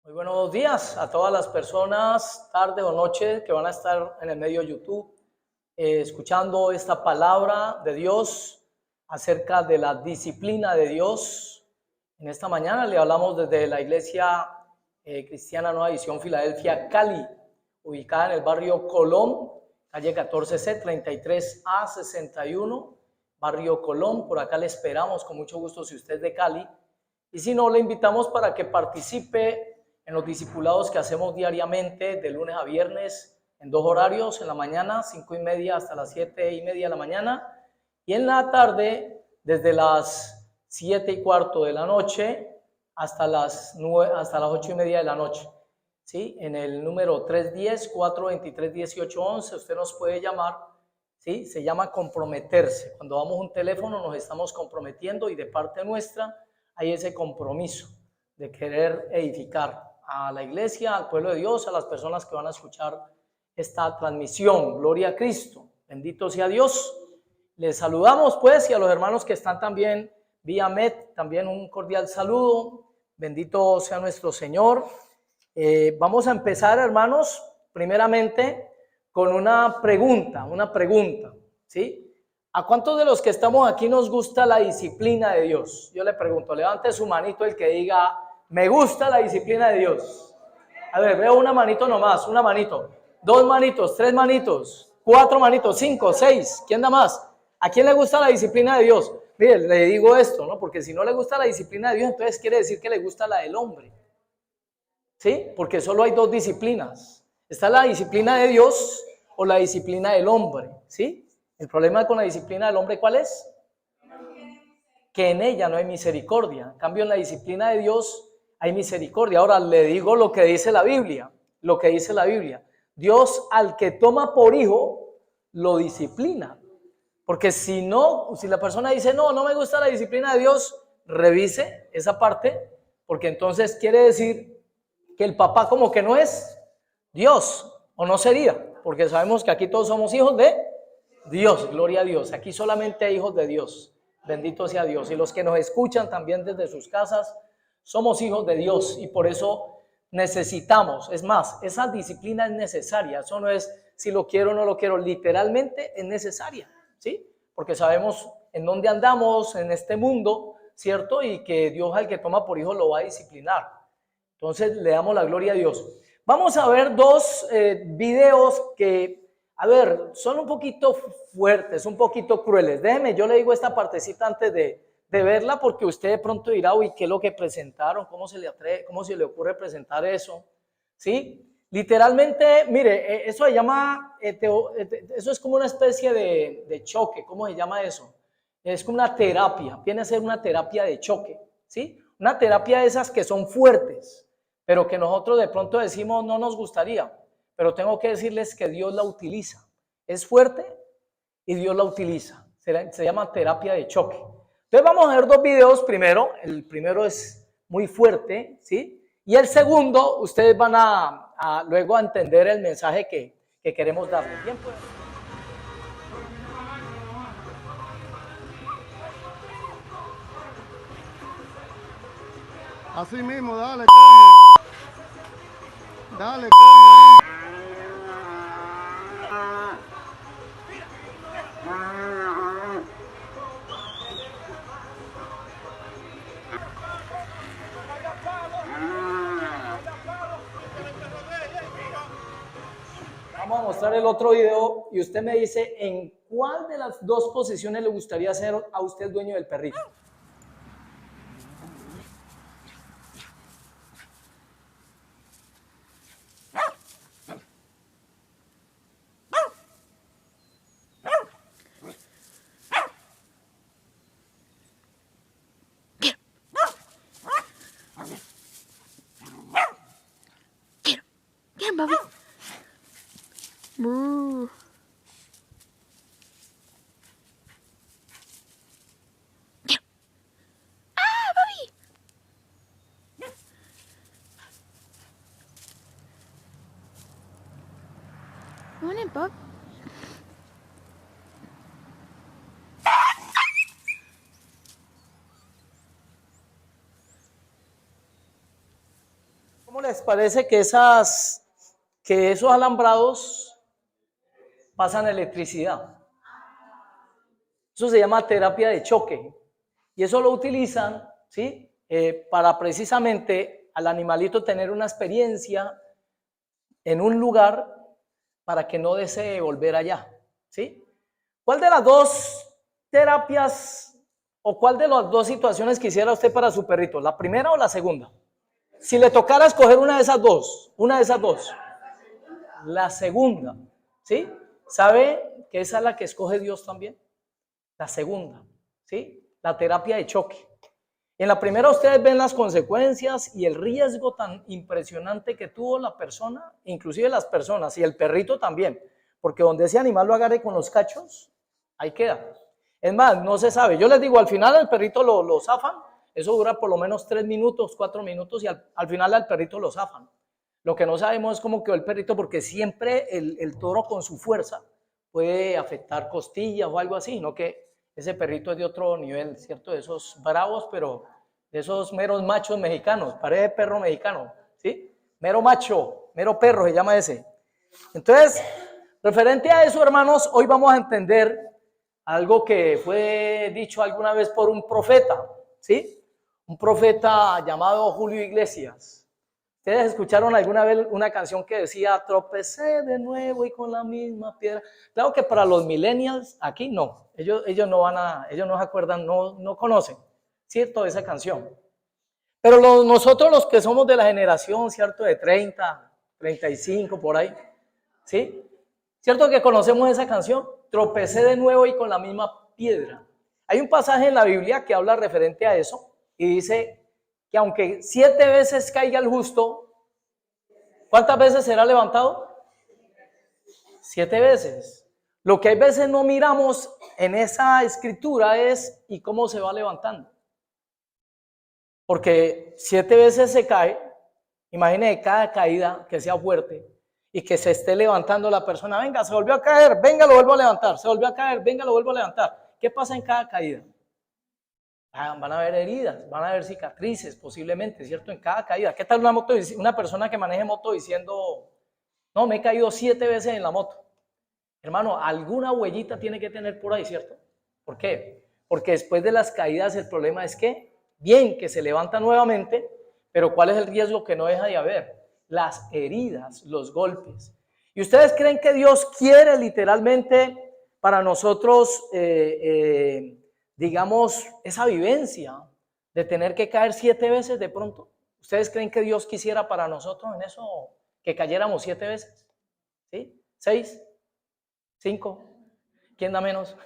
Muy buenos días a todas las personas, tarde o noche, que van a estar en el medio de YouTube, escuchando esta palabra de Dios acerca de la disciplina de Dios. En esta mañana le hablamos desde la Iglesia Cristiana Nueva Visión Filadelfia, Cali, ubicada en el barrio Colón, calle 14C, 33A 61, barrio Colón. Por acá le esperamos con mucho gusto si usted es de Cali. Y si no, le invitamos para que participe en los discipulados que hacemos diariamente, de lunes a viernes, en 2 horarios, en la mañana, 5:30 hasta las 7:30 de la mañana, y en la tarde, desde las 7:15 de la noche hasta las 8:30 de la noche. ¿Sí? En el número 310-423-1811, usted nos puede llamar. ¿Sí? Se llama comprometerse. Cuando damos un teléfono nos estamos comprometiendo, y de parte nuestra hay ese compromiso de querer edificar a la iglesia, al pueblo de Dios, a las personas que van a escuchar esta transmisión. Gloria a Cristo, bendito sea Dios. Les saludamos pues, y a los hermanos que están también vía Met, también un cordial saludo. Bendito sea nuestro Señor. Vamos a empezar, hermanos, primeramente con una pregunta, ¿sí? ¿A cuántos de los que estamos aquí nos gusta la disciplina de Dios? Yo le pregunto, levante su manito el que diga, me gusta la disciplina de Dios. A ver, veo una manito nomás, una manito, 2 manitos, 3 manitos, 4 manitos, 5, 6, ¿quién da más? ¿A quién le gusta la disciplina de Dios? Mire, le digo esto, ¿no? Porque si no le gusta la disciplina de Dios, entonces quiere decir que le gusta la del hombre. ¿Sí? Porque solo hay 2 disciplinas. Está la disciplina de Dios o la disciplina del hombre, ¿sí? El problema con la disciplina del hombre, ¿cuál es? Que en ella no hay misericordia. En cambio, en la disciplina de Dios hay misericordia. Ahora le digo lo que dice la Biblia, Dios al que toma por hijo, lo disciplina. Porque si la persona dice, no me gusta la disciplina de Dios, revise esa parte, porque entonces quiere decir que el papá como que no es Dios, o no sería, porque sabemos que aquí todos somos hijos de Dios, gloria a Dios. Aquí solamente hay hijos de Dios, bendito sea Dios. Y los que nos escuchan también desde sus casas, somos hijos de Dios, y por eso necesitamos, es más, esa disciplina es necesaria. Eso no es si lo quiero o no lo quiero, literalmente es necesaria, ¿sí? Porque sabemos en dónde andamos en este mundo, ¿cierto? Y que Dios al que toma por hijo lo va a disciplinar. Entonces le damos la gloria a Dios. Vamos a ver 2 videos que, a ver, son un poquito fuertes, un poquito crueles. Déjeme, yo le digo esta partecita antes de verla, porque usted de pronto dirá, uy, ¿qué es lo que presentaron? ¿Cómo se le ocurre presentar eso? ¿Sí? Literalmente, mire, eso se llama, eso es como una especie de choque. ¿Cómo se llama eso? Es como una terapia, viene a ser una terapia de choque, ¿sí? Una terapia de esas que son fuertes, pero que nosotros de pronto decimos no nos gustaría, pero tengo que decirles que Dios la utiliza. Es fuerte y Dios la utiliza. Se llama terapia de choque. Entonces vamos a ver 2 videos primero. El primero es muy fuerte, ¿sí? Y el segundo, ustedes van a luego a entender el mensaje que queremos darle. Bien, pues. Así mismo, dale, coño. Dale, coño. Vamos a mostrar el otro video y usted me dice en cuál de las 2 posiciones le gustaría ser a usted dueño del perrito. Get him, Bubby. Moo. Get him. Ah, Bubby. Come on in, Bub. ¿Cómo les parece que esos alambrados pasan electricidad? Eso se llama terapia de choque. Y eso lo utilizan, ¿sí? Para precisamente al animalito tener una experiencia en un lugar para que no desee volver allá, ¿sí? ¿Cuál de las dos terapias o cuál de las dos situaciones quisiera usted para su perrito? ¿La primera o la segunda? Si le tocara escoger una de esas dos, la segunda, ¿sí? ¿Sabe que esa es la que escoge Dios también? La segunda, ¿sí? La terapia de choque. En la primera ustedes ven las consecuencias y el riesgo tan impresionante que tuvo la persona, inclusive las personas y el perrito también, porque donde ese animal lo agarre con los cachos, ahí queda. Es más, no se sabe. Yo les digo, al final el perrito lo zafan, eso dura por lo menos 3 minutos, 4 minutos y al final al perrito lo zafan. Lo que no sabemos es cómo quedó el perrito porque siempre el toro con su fuerza puede afectar costillas o algo así, no que ese perrito es de otro nivel, ¿cierto? De esos bravos, pero de esos meros machos mexicanos, parece perro mexicano, ¿sí? Mero macho, mero perro se llama ese. Entonces, referente a eso, hermanos, hoy vamos a entender algo que fue dicho alguna vez por un profeta, ¿sí? Un profeta llamado Julio Iglesias. ¿Ustedes escucharon alguna vez una canción que decía tropecé de nuevo y con la misma piedra? Claro que para los millennials aquí no, ellos no se acuerdan, no conocen, ¿cierto? Esa canción. Pero nosotros los que somos de la generación, ¿cierto? De 30, 35 por ahí, ¿sí? ¿Cierto que conocemos esa canción? Tropecé de nuevo y con la misma piedra. Hay un pasaje en la Biblia que habla referente a eso y dice que aunque 7 veces caiga el justo, ¿cuántas veces será levantado? 7 veces. Lo que a veces no miramos en esa escritura es ¿y cómo se va levantando? Porque 7 veces se cae, imagine cada caída que sea fuerte y que se esté levantando la persona, venga, se volvió a caer, venga, lo vuelvo a levantar, se volvió a caer, venga, lo vuelvo a levantar. ¿Qué pasa en cada caída? Van a haber heridas, van a haber cicatrices posiblemente, ¿cierto? En cada caída. ¿Qué tal una persona que maneje moto diciendo, no, me he caído 7 veces en la moto? Hermano, alguna huellita tiene que tener por ahí, ¿cierto? ¿Por qué? Porque después de las caídas el problema es que, bien, que se levanta nuevamente, pero ¿cuál es el riesgo que no deja de haber? Las heridas, los golpes. ¿Y ustedes creen que Dios quiere literalmente para nosotros digamos, esa vivencia de tener que caer 7 veces de pronto? ¿Ustedes creen que Dios quisiera para nosotros en eso que cayéramos 7 veces? ¿Sí? ¿6? ¿5? ¿Quién da menos?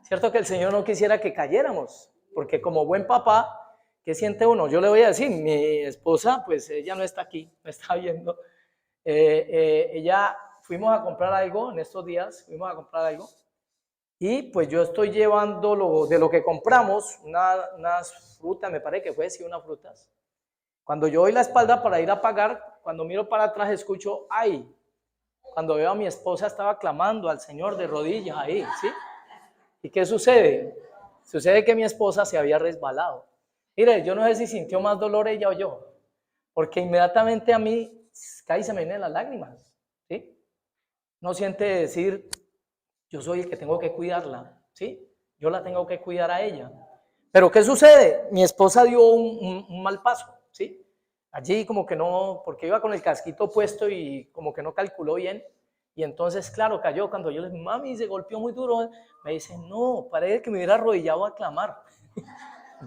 ¿Cierto que el Señor no quisiera que cayéramos? Porque como buen papá, ¿qué siente uno? Yo le voy a decir, mi esposa, pues ella no está aquí, no está viendo. Ella, fuimos a comprar algo en estos días, y pues yo estoy llevando de lo que compramos, unas frutas, me parece que fue, sí, unas frutas. Cuando yo doy la espalda para ir a pagar, cuando miro para atrás escucho, ¡ay! Cuando veo a mi esposa estaba clamando al Señor de rodillas ahí, ¿sí? ¿Y qué sucede? Sucede que mi esposa se había resbalado. Mire, yo no sé si sintió más dolor ella o yo, porque inmediatamente a mí casi se me vienen las lágrimas, ¿sí? No siente decir, yo soy el que tengo que cuidarla, ¿sí? Yo la tengo que cuidar a ella. Pero ¿qué sucede? Mi esposa dio un mal paso, ¿sí? Allí como que no, porque iba con el casquito puesto y como que no calculó bien. Y entonces, claro, cayó. Cuando yo le dije, mami, se golpeó muy duro, me dice, no, parece que me hubiera arrodillado a clamar.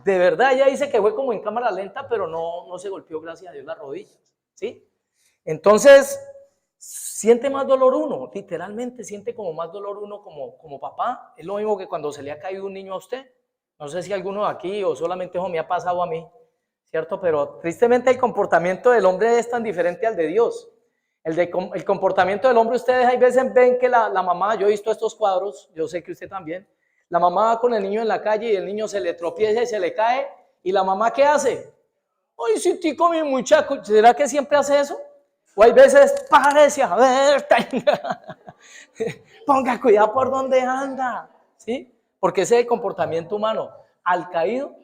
De verdad, ella dice que fue como en cámara lenta, pero no se golpeó, gracias a Dios, las rodillas, ¿sí? Entonces, siente más dolor uno, literalmente siente como más dolor uno como papá. Es lo mismo que cuando se le ha caído un niño a usted. No sé si alguno de aquí o solamente eso me ha pasado a mí, ¿cierto? Pero tristemente el comportamiento del hombre es tan diferente al de Dios. El comportamiento del hombre, ustedes hay veces ven que la mamá, yo he visto estos cuadros, yo sé que usted también, la mamá va con el niño en la calle y el niño se le tropieza y se le cae, y la mamá ¿qué hace? Ay, sí, tico, mi muchacho, ¿será que siempre hace eso? O hay veces, párese a ver, ponga cuidado por donde anda, ¿sí? Porque ese es el comportamiento humano. Al caído,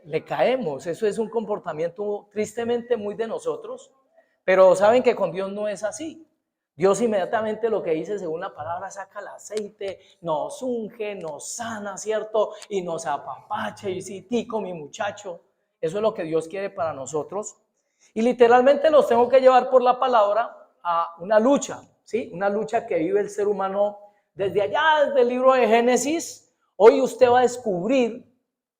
le caemos. Eso es un comportamiento tristemente muy de nosotros, pero saben que con Dios no es así. Dios inmediatamente lo que dice según la palabra saca el aceite, nos unge, nos sana, ¿cierto? Y nos apapacha y dice, tico mi muchacho. Eso es lo que Dios quiere para nosotros. Y literalmente los tengo que llevar por la palabra a una lucha, ¿sí? Una lucha que vive el ser humano desde allá, desde el libro de Génesis. Hoy usted va a descubrir,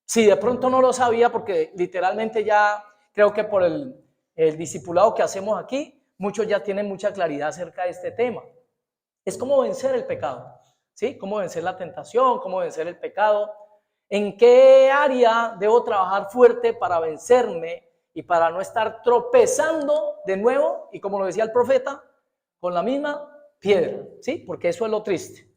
si de pronto no lo sabía, porque literalmente ya creo que por el discipulado que hacemos aquí, muchos ya tienen mucha claridad acerca de este tema. Es cómo vencer el pecado, ¿sí? Cómo vencer la tentación, cómo vencer el pecado. ¿En qué área debo trabajar fuerte para vencerme y para no estar tropezando de nuevo? Y como lo decía el profeta, con la misma piedra, ¿sí? Porque eso es lo triste.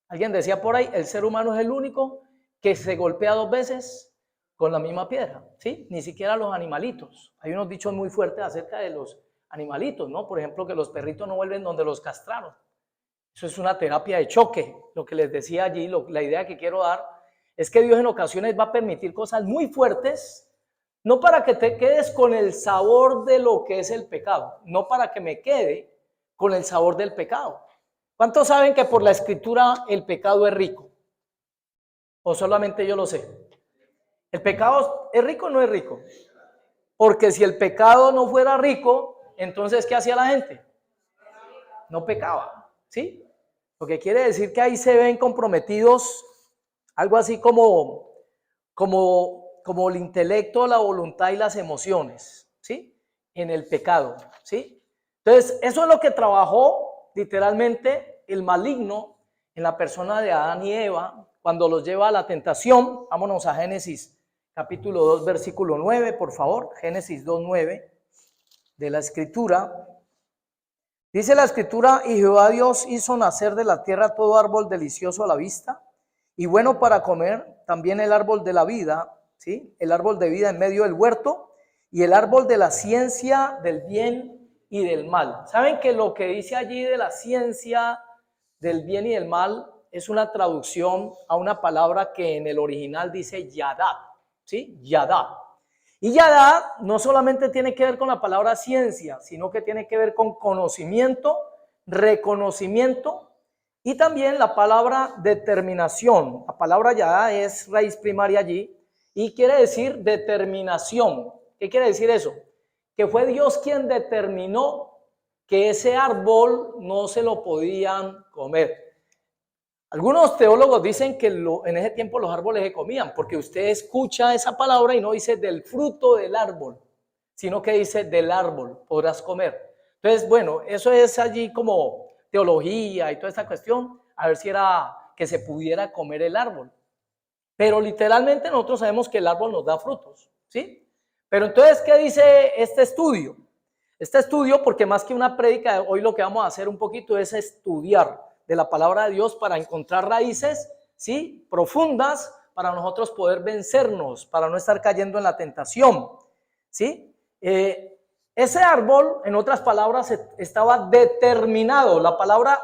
Alguien decía por ahí, el ser humano es el único que se golpea 2 veces con la misma piedra, ¿sí? Ni siquiera los animalitos. Hay unos dichos muy fuertes acerca de los animalitos, ¿no? Por ejemplo, que los perritos no vuelven donde los castraron. Eso es una terapia de choque. Lo que les decía allí, la idea que quiero dar es que Dios en ocasiones va a permitir cosas muy fuertes, no para que te quedes con el sabor de lo que es el pecado, no para que me quede con el sabor del pecado. ¿Cuántos saben que por la escritura el pecado es rico? ¿O solamente yo lo sé? ¿El pecado es rico o no es rico? Porque si el pecado no fuera rico, entonces ¿qué hacía la gente? No pecaba, ¿sí? Lo que quiere decir que ahí se ven comprometidos algo así como el intelecto, la voluntad y las emociones, ¿sí? En el pecado, ¿sí? Entonces, eso es lo que trabajó literalmente el maligno en la persona de Adán y Eva cuando los lleva a la tentación. Vámonos a Génesis capítulo 2, versículo 9, por favor. Génesis 2, 9 de la Escritura. Dice la Escritura, y Jehová Dios hizo nacer de la tierra todo árbol delicioso a la vista y bueno para comer, también el árbol de la vida, ¿sí? El árbol de vida en medio del huerto y el árbol de la ciencia del bien y del mal. ¿Saben que lo que dice allí de la ciencia del bien y del mal es una traducción a una palabra que en el original dice yadad, ¿sí? Yadad. Y yadad no solamente tiene que ver con la palabra ciencia, sino que tiene que ver con conocimiento, reconocimiento y también la palabra determinación. La palabra yadad es raíz primaria allí y quiere decir determinación. ¿Qué quiere decir eso? Que fue Dios quien determinó que ese árbol no se lo podían comer. Algunos teólogos dicen que en ese tiempo los árboles se comían, porque usted escucha esa palabra y no dice del fruto del árbol, sino que dice del árbol podrás comer. Entonces, bueno, eso es allí como teología y toda esta cuestión, a ver si era que se pudiera comer el árbol. Pero literalmente nosotros sabemos que el árbol nos da frutos, ¿sí? Pero entonces, ¿qué dice este estudio? Este estudio, porque más que una prédica, hoy lo que vamos a hacer un poquito es estudiar de la palabra de Dios para encontrar raíces, ¿sí? Profundas para nosotros poder vencernos, para no estar cayendo en la tentación, ¿sí? Ese árbol, en otras palabras, estaba determinado.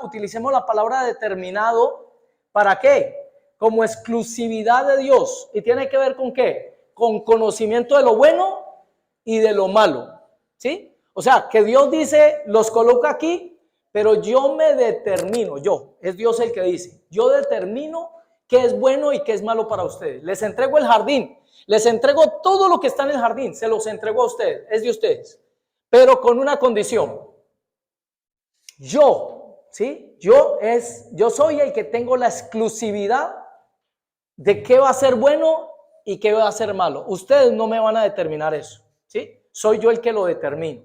Utilicemos la palabra determinado, ¿para qué? Como exclusividad de Dios. ¿Y tiene que ver con qué? Con conocimiento de lo bueno y de lo malo, ¿sí? O sea, que Dios dice, los coloca aquí, pero yo me determino, es Dios el que dice, yo determino qué es bueno y qué es malo para ustedes. Les entrego el jardín, les entrego todo lo que está en el jardín, se los entrego a ustedes, es de ustedes, pero con una condición. ¿Sí? Yo soy el que tengo la exclusividad de qué va a ser bueno y qué va a ser malo. Ustedes no me van a determinar eso, ¿sí? Soy yo el que lo determino.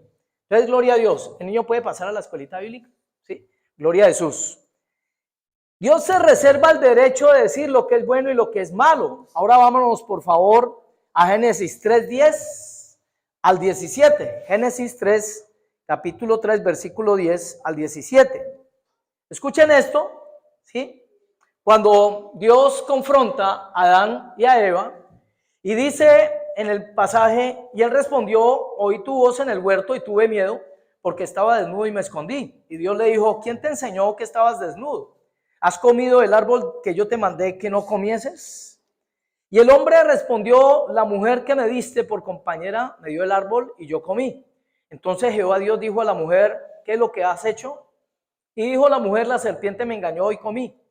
Entonces, gloria a Dios. El niño puede pasar a la escuelita bíblica, ¿sí? Gloria a Jesús. Dios se reserva el derecho de decir lo que es bueno y lo que es malo. Ahora vámonos, por favor, a Génesis 3:10 al 17. Génesis 3, capítulo 3, versículo 10 al 17. Escuchen esto, ¿sí? Cuando Dios confronta a Adán y a Eva y dice en el pasaje, y él respondió, oí tu voz en el huerto y tuve miedo porque estaba desnudo y me escondí. Y Dios le dijo, ¿quién te enseñó que estabas desnudo? ¿Has comido el árbol que yo te mandé que no comieses? Y el hombre respondió, la mujer que me diste por compañera me dio el árbol y yo comí. Entonces Jehová Dios dijo a la mujer, ¿qué es lo que has hecho? Y dijo la mujer, la serpiente me engañó y comí.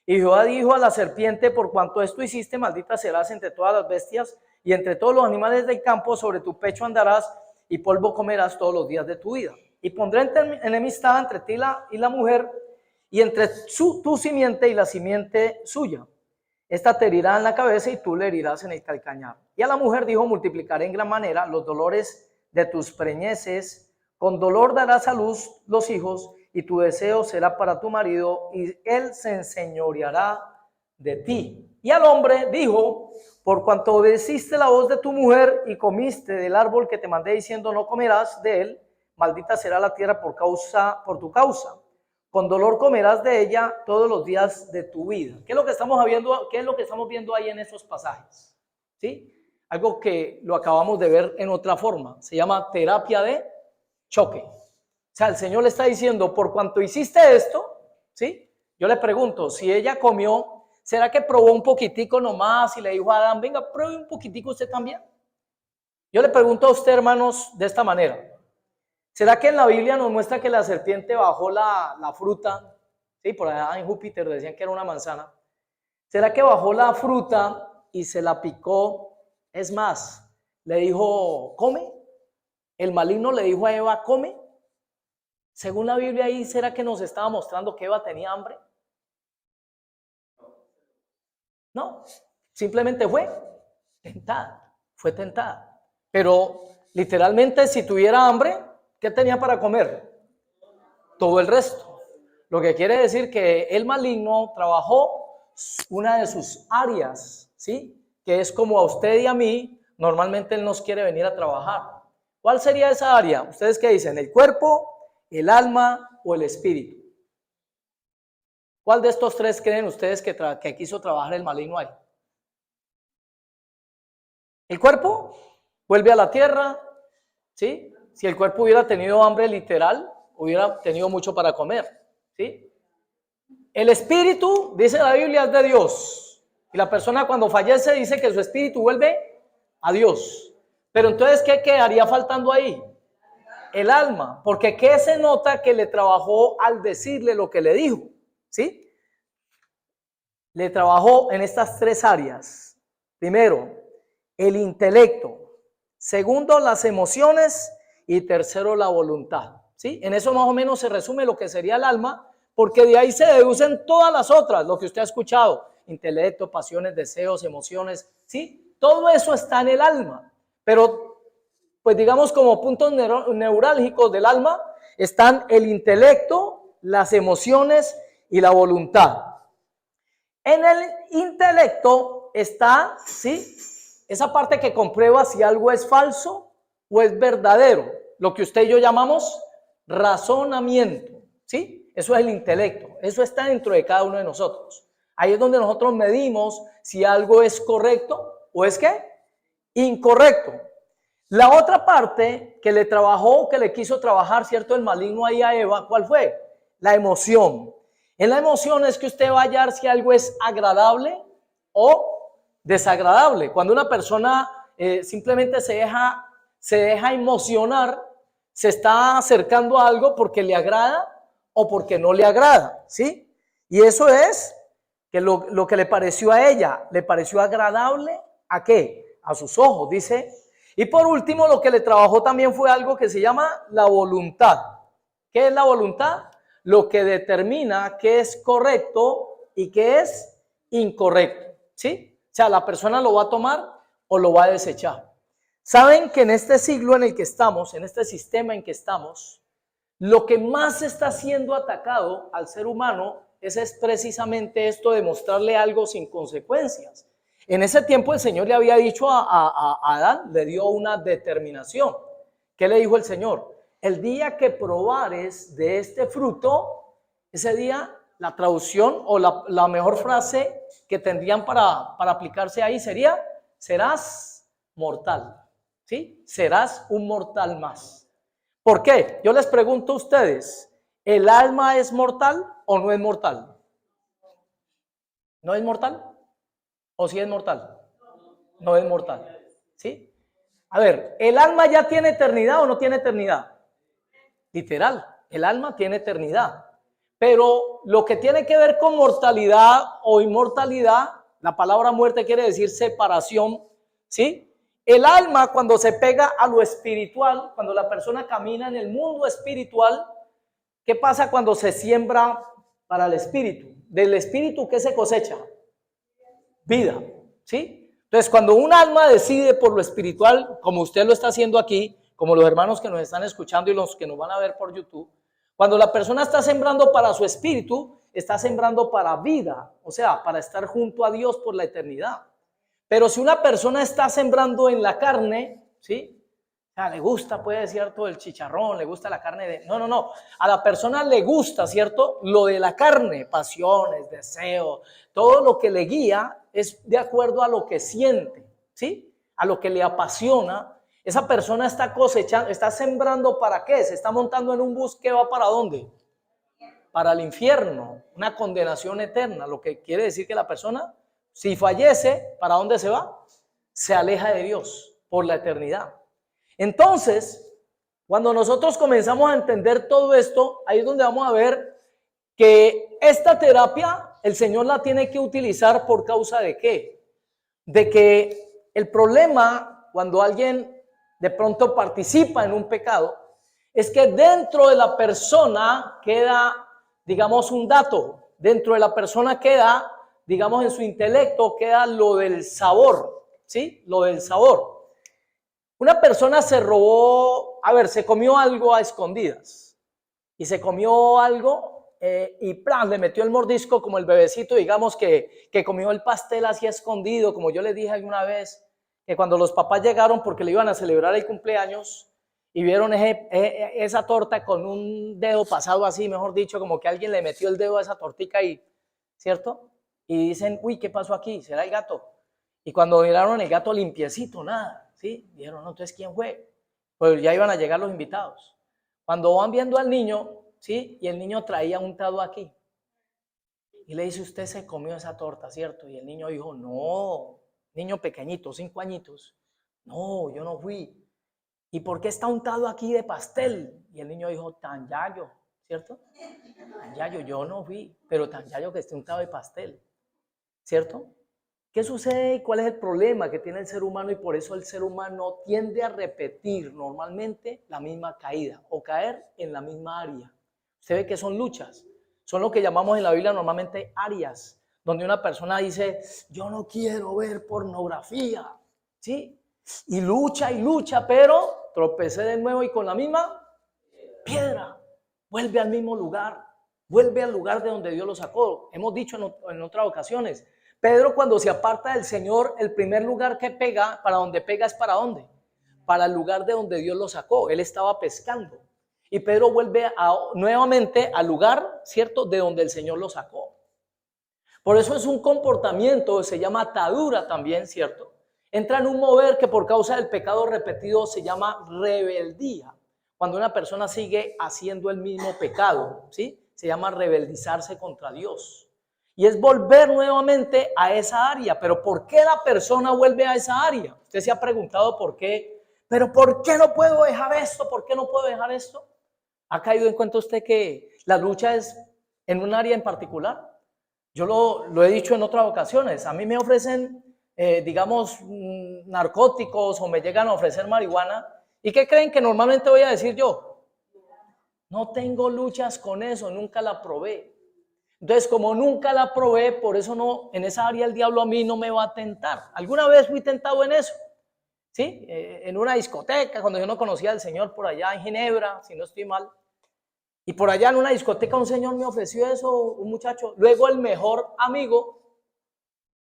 Y Jehová dijo a la serpiente, por cuanto esto hiciste, maldita serás entre todas las bestias y entre todos los animales del campo, sobre tu pecho andarás y polvo comerás todos los días de tu vida. Y pondré enemistad entre ti y la mujer, y entre tu simiente y la simiente suya. Esta te herirá en la cabeza y tú le herirás en el calcañar. Y a la mujer dijo, multiplicaré en gran manera los dolores de tus preñeces, con dolor darás a luz los hijos, y tu deseo será para tu marido, y él se enseñoreará de ti. Y al hombre dijo, por cuanto obedeciste la voz de tu mujer y comiste del árbol que te mandé diciendo no comerás de él, maldita será la tierra por tu causa. Con dolor comerás de ella todos los días de tu vida. ¿Qué es lo que estamos viendo? ¿Qué es lo que estamos viendo ahí en esos pasajes? ¿Sí? Algo que lo acabamos de ver en otra forma. Se llama terapia de choque. O sea, el Señor le está diciendo, por cuanto hiciste esto, ¿sí? Yo le pregunto, si ella comió, ¿será que probó un poquitico nomás y le dijo a Adán, venga, pruebe un poquitico usted también? Yo le pregunto a usted, hermanos, de esta manera. ¿Será que en la Biblia nos muestra que la serpiente bajó la fruta? Sí, por allá en Júpiter decían que era una manzana. ¿Será que bajó la fruta y se la picó? Es más, le dijo, come. El maligno le dijo a Eva, come. Según la Biblia ahí, ¿será que nos estaba mostrando que Eva tenía hambre? No, simplemente fue tentada. Pero literalmente si tuviera hambre, ¿qué tenía para comer? Todo el resto. Lo que quiere decir que el maligno trabajó una de sus áreas, ¿sí? Que es como a usted y a mí, normalmente él nos quiere venir a trabajar. ¿Cuál sería esa área? ¿Ustedes qué dicen? ¿El cuerpo, el alma o el espíritu? ¿Cuál de estos tres creen ustedes que quiso trabajar el maligno ahí? ¿El cuerpo? Vuelve a la tierra, ¿sí? Si el cuerpo hubiera tenido hambre literal, hubiera tenido mucho para comer, ¿sí? El espíritu, dice la Biblia, es de Dios. Y la persona cuando fallece dice que su espíritu vuelve a Dios. Pero entonces, ¿qué quedaría faltando ahí? El alma. Porque ¿qué se nota que le trabajó al decirle lo que le dijo? ¿Sí? Le trabajó en estas tres áreas. Primero, el intelecto. Segundo, las emociones. Y tercero, la voluntad. ¿Sí? En eso más o menos se resume lo que sería el alma, porque de ahí se deducen todas las otras, lo que usted ha escuchado. Intelecto, pasiones, deseos, emociones. ¿Sí? Todo eso está en el alma. Pero, pues digamos como puntos neurálgicos del alma, están el intelecto, las emociones y la voluntad. En el intelecto está, ¿sí?, esa parte que comprueba si algo es falso o es verdadero, lo que usted y yo llamamos razonamiento, ¿sí? Eso es el intelecto, eso está dentro de cada uno de nosotros. Ahí es donde nosotros medimos si algo es correcto o es ¿qué? Incorrecto. La otra parte que le trabajó, que le quiso trabajar, ¿cierto?, el maligno ahí a Eva, ¿cuál fue? La emoción. En la emoción es que usted va a hallar si algo es agradable o desagradable. Cuando una persona simplemente se deja emocionar, se está acercando a algo porque le agrada o porque no le agrada, ¿sí? Y eso es que lo que le pareció a ella, le pareció agradable, ¿a qué? A sus ojos, dice. Y por último, lo que le trabajó también fue algo que se llama la voluntad. ¿Qué es la voluntad? Lo que determina qué es correcto y qué es incorrecto, ¿sí? O sea, la persona lo va a tomar o lo va a desechar. Saben que en este siglo en el que estamos, en este sistema en que estamos, lo que más está siendo atacado al ser humano es precisamente esto de mostrarle algo sin consecuencias. En ese tiempo el Señor le había dicho a Adán, le dio una determinación. ¿Qué le dijo el Señor? El día que probares de este fruto, ese día la traducción o la mejor frase que tendrían para aplicarse ahí sería, serás mortal, ¿sí? Serás un mortal más. ¿Por qué? Yo les pregunto a ustedes, ¿el alma es mortal o no es mortal? ¿No es mortal? ¿O sí es mortal? no es mortal. ¿Sí? A ver, ¿el alma ya tiene eternidad o no tiene eternidad? Literal, el alma tiene eternidad. Pero lo que tiene que ver con mortalidad o inmortalidad, la palabra muerte quiere decir separación, ¿sí? El alma cuando se pega a lo espiritual, cuando la persona camina en el mundo espiritual, ¿qué pasa cuando se siembra para el espíritu? Del espíritu, ¿qué se cosecha? Vida, ¿sí? Entonces, cuando un alma decide por lo espiritual, como usted lo está haciendo aquí, como los hermanos que nos están escuchando y los que nos van a ver por YouTube, cuando la persona está sembrando para su espíritu, está sembrando para vida, o sea, para estar junto a Dios por la eternidad. Pero si una persona está sembrando en la carne, ¿sí? O sea, le gusta, puede ser cierto, el chicharrón, le gusta la carne de... No. A la persona le gusta, ¿cierto? Lo de la carne, pasiones, deseos, todo lo que le guía es de acuerdo a lo que siente, ¿sí? A lo que le apasiona. Esa persona está cosechando, está sembrando ¿para qué? Se está montando en un bus que va ¿para dónde? Para el infierno, una condenación eterna, lo que quiere decir que la persona, si fallece, ¿para dónde se va? Se aleja de Dios por la eternidad. Entonces, cuando nosotros comenzamos a entender todo esto, ahí es donde vamos a ver que esta terapia el Señor la tiene que utilizar por causa de ¿qué? De que el problema cuando alguien de pronto participa en un pecado es que dentro de la persona queda, digamos, un dato, dentro de la persona queda, digamos, en su intelecto queda lo del sabor, ¿sí? Lo del sabor. Una persona se robó, se comió algo a escondidas y se comió algo y ¡pram! Le metió el mordisco como el bebecito, digamos, que comió el pastel así escondido, como yo les dije alguna vez, que cuando los papás llegaron porque le iban a celebrar el cumpleaños y vieron esa torta con un dedo pasado así, mejor dicho, como que alguien le metió el dedo a esa tortica y, ¿cierto? Y dicen, uy, ¿qué pasó aquí? ¿Será el gato? Y cuando miraron el gato limpiecito, nada. ¿Sí? Dijeron, no, entonces, ¿quién fue? Pues ya iban a llegar los invitados. Cuando van viendo al niño, ¿sí? Y el niño traía untado aquí. Y le dice, usted se comió esa torta, ¿cierto? Y el niño dijo, no, niño pequeñito, 5 añitos. No, yo no fui. ¿Y por qué está untado aquí de pastel? Y el niño dijo, tan yayo, ¿cierto? Tan yayo, yo no fui, pero tan yayo que esté untado de pastel, ¿cierto? ¿Qué sucede y cuál es el problema que tiene el ser humano? Y por eso el ser humano tiende a repetir normalmente la misma caída o caer en la misma área. Usted ve que son luchas, son lo que llamamos en la Biblia normalmente áreas, donde una persona dice, yo no quiero ver pornografía, ¿sí? Y lucha, pero tropecé de nuevo y con la misma piedra, vuelve al mismo lugar, vuelve al lugar de donde Dios lo sacó. Hemos dicho en otras ocasiones, Pedro cuando se aparta del Señor, el primer lugar que pega, para donde pega es ¿para dónde? Para el lugar de donde Dios lo sacó. Él estaba pescando. Y Pedro vuelve nuevamente al lugar, ¿cierto? De donde el Señor lo sacó. Por eso es un comportamiento, se llama atadura también, ¿cierto? Entra en un mover que por causa del pecado repetido se llama rebeldía. Cuando una persona sigue haciendo el mismo pecado, ¿sí? Se llama rebeldizarse contra Dios. Y es volver nuevamente a esa área. Pero ¿por qué la persona vuelve a esa área? Usted se ha preguntado por qué. Pero ¿por qué no puedo dejar esto? ¿Por qué no puedo dejar esto? ¿Ha caído en cuenta usted que la lucha es en un área en particular? Yo lo he dicho en otras ocasiones. A mí me ofrecen, digamos, narcóticos o me llegan a ofrecer marihuana. ¿Y qué creen que normalmente voy a decir yo? No tengo luchas con eso, nunca la probé. Entonces, como nunca la probé, por eso no, en esa área el diablo a mí no me va a tentar. ¿Alguna vez fui tentado en eso? ¿Sí? En una discoteca, cuando yo no conocía al Señor por allá en Ginebra, si no estoy mal. Y por allá en una discoteca un señor me ofreció eso, un muchacho. Luego el mejor amigo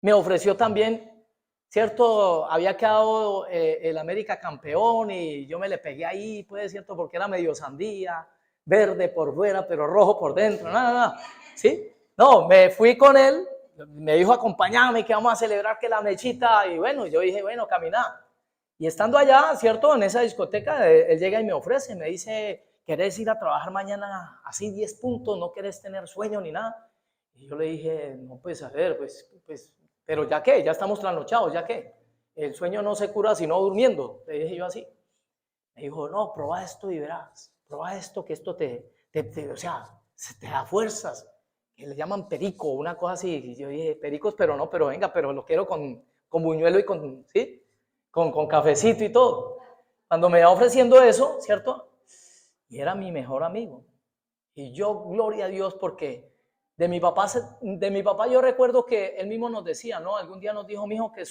me ofreció también, ¿cierto? Había quedado el América campeón y yo me le pegué ahí, pues, ¿cierto? Porque era medio sandía, verde por fuera, pero rojo por dentro, nada. ¿Sí? No, me fui con él, me dijo acompáñame que vamos a celebrar que la mechita y bueno, yo dije, bueno, caminá. Y estando allá, ¿cierto? En esa discoteca, él llega y me ofrece, me dice, ¿querés ir a trabajar mañana así 10 puntos? ¿No querés tener sueño ni nada? Y yo le dije, no, pues a ver, pues pero ya qué, ya estamos trasnochados, ya qué. el sueño no se cura sino durmiendo, le dije yo así. Me dijo, no, prueba esto y verás, prueba esto, que esto o sea, se te da fuerzas, que le llaman perico, una cosa así. Y yo dije, pericos, pero no, pero venga, pero lo quiero con buñuelo y ¿sí? Con cafecito y todo. Cuando me iba ofreciendo eso, ¿cierto? Y era mi mejor amigo. Y yo, gloria a Dios, porque de mi papá yo recuerdo que él mismo nos decía, ¿no? Algún día nos dijo, mijo, que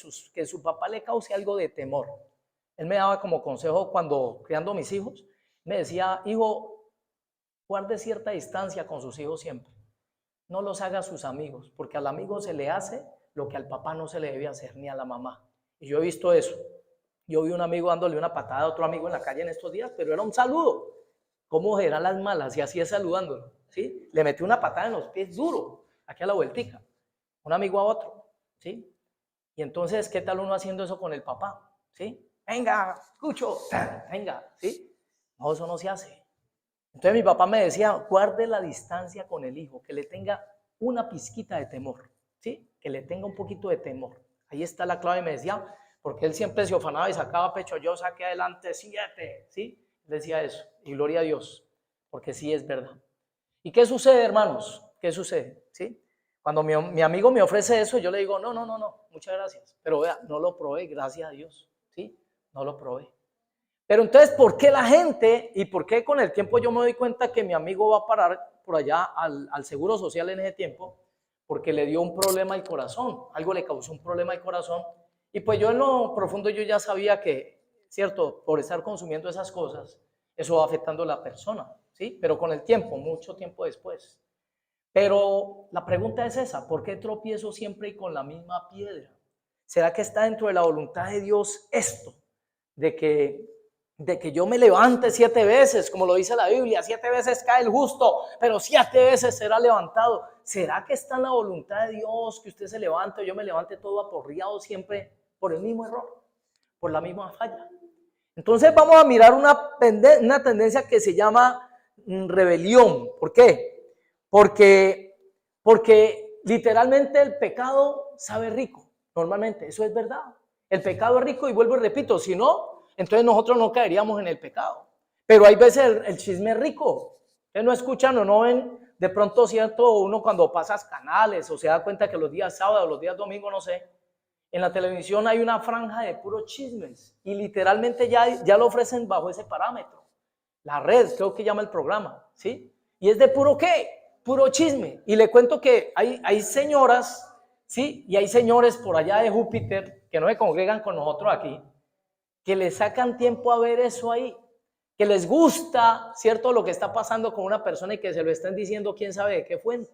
su papá le cause algo de temor. Él me daba como consejo cuando criando mis hijos, me decía, hijo, guarde cierta distancia con sus hijos siempre. No los haga sus amigos, porque al amigo se le hace lo que al papá no se le debe hacer, ni a la mamá. Y yo he visto eso. Yo vi un amigo dándole una patada a otro amigo en la calle en estos días, pero era un saludo. ¿Cómo eran las malas? Y así es saludándolo, ¿sí? Le metió una patada en los pies duro, aquí a la vueltica, un amigo a otro, ¿sí? Y entonces, ¿qué tal uno haciendo eso con el papá? ¿Sí? Venga, escucho, venga, ¿sí? No, eso no se hace. Entonces mi papá me decía, guarde la distancia con el hijo, que le tenga una pizquita de temor, ¿sí? Que le tenga un poquito de temor. Ahí está la clave, me decía, porque él siempre se ofanaba y sacaba pecho, yo saqué adelante 7, ¿sí? Decía eso, y gloria a Dios, porque sí es verdad. ¿Y qué sucede, hermanos? ¿Qué sucede? ¿Sí? Cuando mi amigo me ofrece eso, yo le digo, no, muchas gracias. Pero vea, no lo probé, gracias a Dios, ¿sí? No lo probé. Pero entonces, ¿por qué la gente y por qué con el tiempo yo me doy cuenta que mi amigo va a parar por allá al Seguro Social en ese tiempo? Porque le dio un problema al corazón, algo le causó un problema al corazón. Y pues yo en lo profundo yo ya sabía que, cierto, por estar consumiendo esas cosas, eso va afectando a la persona, ¿sí? Pero con el tiempo, mucho tiempo después. Pero la pregunta es esa, ¿por qué tropiezo siempre y con la misma piedra? ¿Será que está dentro de la voluntad de Dios esto? De que yo me levante 7 veces, como lo dice la Biblia, 7 veces cae el justo, pero 7 veces será levantado. ¿Será que está en la voluntad de Dios que usted se levante o yo me levante todo aporreado siempre por el mismo error, por la misma falla? Entonces vamos a mirar una tendencia que se llama rebelión. ¿Por qué? Porque literalmente el pecado sabe rico, normalmente, eso es verdad. El pecado es rico y vuelvo y repito, si no, entonces nosotros no caeríamos en el pecado. Pero hay veces el chisme es rico. Ustedes no escuchan o no ven, de pronto, cierto, uno cuando pasas canales o se da cuenta que los días sábados, los días domingos, no sé, en la televisión hay una franja de puros chismes y literalmente ya lo ofrecen bajo ese parámetro. La red, creo que llama el programa, ¿sí? Y es de puro ¿qué? Puro chisme. Y le cuento que hay señoras, ¿sí? Y hay señores por allá de Júpiter que no se congregan con nosotros aquí, que le sacan tiempo a ver eso ahí, que les gusta, ¿cierto? Lo que está pasando con una persona y que se lo están diciendo quién sabe de qué fuente.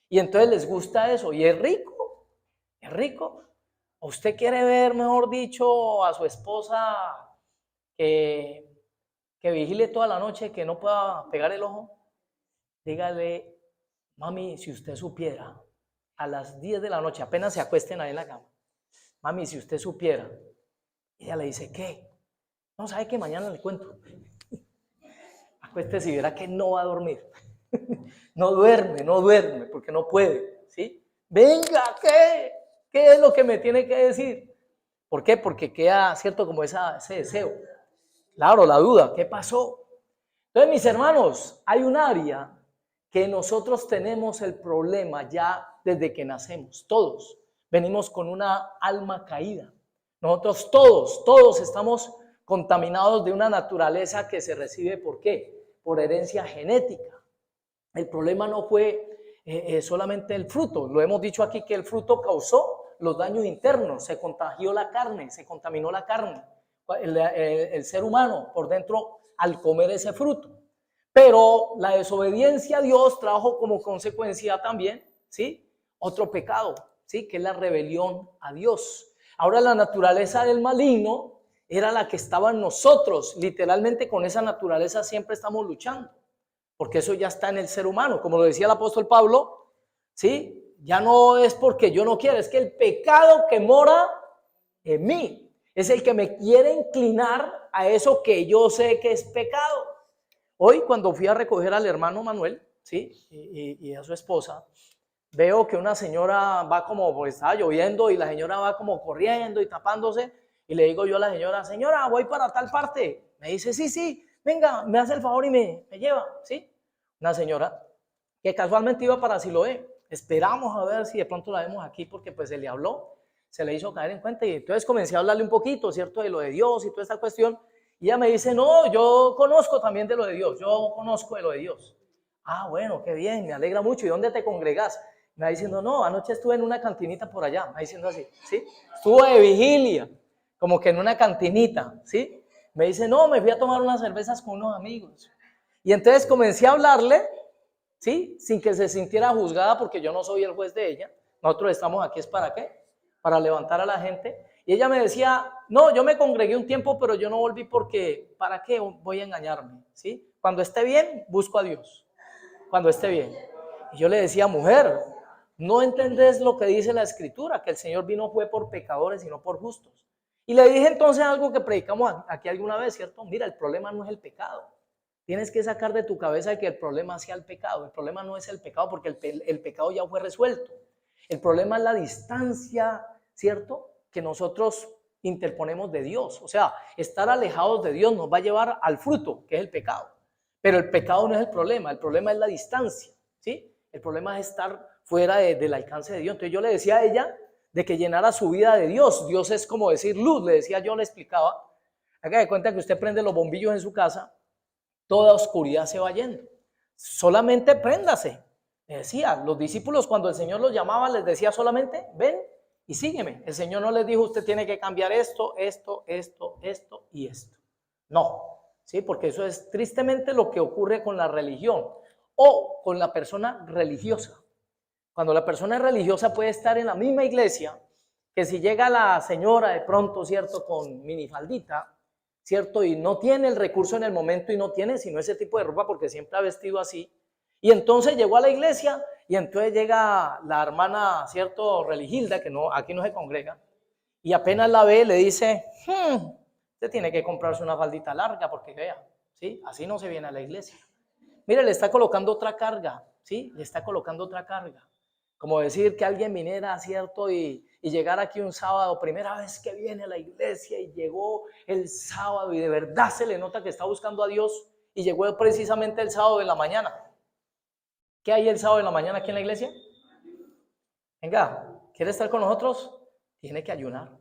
Y entonces les gusta eso y es rico, es rico. ¿Usted quiere ver, mejor dicho, a su esposa que vigile toda la noche, que no pueda pegar el ojo? Dígale, mami, si usted supiera, a las 10 de la noche, apenas se acuesten ahí en la cama, mami, si usted supiera, ella le dice, ¿qué? No, sabe que mañana le cuento. Acuéstese y verá que no va a dormir. No duerme, porque no puede, ¿sí? Venga, ¿qué? ¿Qué es lo que me tiene que decir? ¿Por qué? Porque queda, ¿cierto? Como ese deseo. Claro, la duda, ¿qué pasó? Entonces, mis hermanos, hay un área que nosotros tenemos el problema ya desde que nacemos. Todos venimos con una alma caída. Nosotros todos estamos contaminados de una naturaleza que se recibe, ¿por qué? Por herencia genética. El problema no fue solamente el fruto. Lo hemos dicho aquí que el fruto causó los daños internos. Se contagió la carne, se contaminó la carne. El ser humano por dentro al comer ese fruto. Pero la desobediencia a Dios trajo como consecuencia también, ¿sí? Otro pecado, ¿sí? Que es la rebelión a Dios. Ahora la naturaleza del maligno era la que estaba en nosotros. Literalmente con esa naturaleza siempre estamos luchando. Porque eso ya está en el ser humano. Como lo decía el apóstol Pablo, ¿sí? Ya no es porque yo no quiera, es que el pecado que mora en mí es el que me quiere inclinar a eso que yo sé que es pecado. Hoy cuando fui a recoger al hermano Manuel, ¿sí? y a su esposa, veo que una señora va como, pues estaba lloviendo y la señora va como corriendo y tapándose, y le digo yo a la señora, señora, voy para tal parte. Me dice, sí, sí, venga, me hace el favor y me lleva, ¿sí? Una señora que casualmente iba para Siloé. Esperamos a ver si de pronto la vemos aquí porque pues se le habló, se le hizo caer en cuenta y entonces comencé a hablarle un poquito, ¿cierto? De lo de Dios y toda esta cuestión. Y ella me dice, no, yo conozco también de lo de Dios, yo conozco de lo de Dios. Ah, bueno, qué bien, me alegra mucho. ¿Y dónde te congregas? Me va diciendo, no, anoche estuve en una cantinita por allá, me va diciendo así, ¿sí? Estuvo de vigilia, como que en una cantinita, ¿sí? Me dice, no, me fui a tomar unas cervezas con unos amigos. Y entonces comencé a hablarle, ¿sí? Sin que se sintiera juzgada porque yo no soy el juez de ella. Nosotros estamos aquí, ¿es para qué? Para levantar a la gente. Y ella me decía, no, yo me congregué un tiempo, pero yo no volví porque, ¿para qué voy a engañarme? ¿Sí? Cuando esté bien, busco a Dios. Cuando esté bien. Y yo le decía, mujer, no entendés lo que dice la Escritura, que el Señor vino fue por pecadores y no por justos. Y le dije entonces algo que predicamos aquí alguna vez, ¿cierto? Mira, el problema no es el pecado. Tienes que sacar de tu cabeza que el problema sea el pecado. El problema no es el pecado porque el pecado ya fue resuelto. El problema es la distancia, ¿cierto?, que nosotros interponemos de Dios. O sea, estar alejados de Dios nos va a llevar al fruto, que es el pecado. Pero el pecado no es el problema es la distancia, ¿sí? El problema es estar fuera del alcance de Dios. Entonces yo le decía a ella de que llenara su vida de Dios. Dios es como decir luz, le decía yo, le explicaba. Haga de cuenta que usted prende los bombillos en su casa, toda oscuridad se va yendo. Solamente préndase. Le decía, los discípulos cuando el Señor los llamaba les decía solamente, ven y sígueme. El Señor no les dijo, usted tiene que cambiar esto y esto. No, ¿sí? Porque eso es tristemente lo que ocurre con la religión o con la persona religiosa. Cuando la persona es religiosa puede estar en la misma iglesia que si llega la señora de pronto, ¿cierto?, con minifaldita, ¿cierto? Y no tiene el recurso en el momento y no tiene sino ese tipo de ropa porque siempre ha vestido así. Y entonces llegó a la iglesia y entonces llega la hermana, ¿cierto?, Religilda, que no, aquí no se congrega, y apenas la ve le dice, usted tiene que comprarse una faldita larga porque vea, ¿sí? Así no se viene a la iglesia. Mire, le está colocando otra carga, ¿sí? Le está colocando otra carga. Como decir que alguien viniera, ¿cierto? Y llegar aquí un sábado, primera vez que viene a la iglesia y llegó el sábado y de verdad se le nota que está buscando a Dios y llegó precisamente el sábado de la mañana. ¿Qué hay el sábado de la mañana aquí en la iglesia? Venga, ¿quiere estar con nosotros? Tiene que ayunar.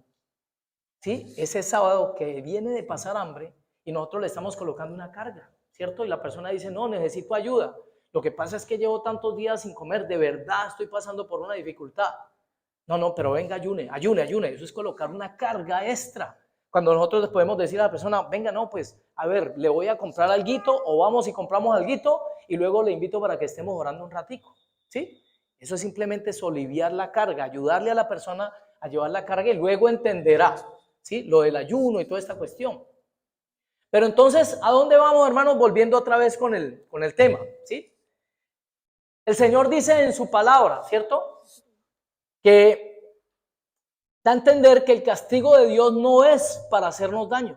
¿Sí? Ese sábado que viene de pasar hambre y nosotros le estamos colocando una carga, ¿cierto? Y la persona dice, no, necesito ayuda. Lo que pasa es que llevo tantos días sin comer, de verdad estoy pasando por una dificultad. No, pero venga, ayune. Eso es colocar una carga extra. Cuando nosotros les podemos decir a la persona, venga, no, pues, a ver, le voy a comprar alguito o vamos y compramos alguito y luego le invito para que estemos orando un ratico, ¿sí? Eso es simplemente soliviar la carga, ayudarle a la persona a llevar la carga y luego entenderá, ¿sí?, lo del ayuno y toda esta cuestión. Pero entonces, ¿a dónde vamos, hermanos? Volviendo otra vez con el tema, ¿sí? El Señor dice en su palabra, ¿cierto?, que da a entender que el castigo de Dios no es para hacernos daño.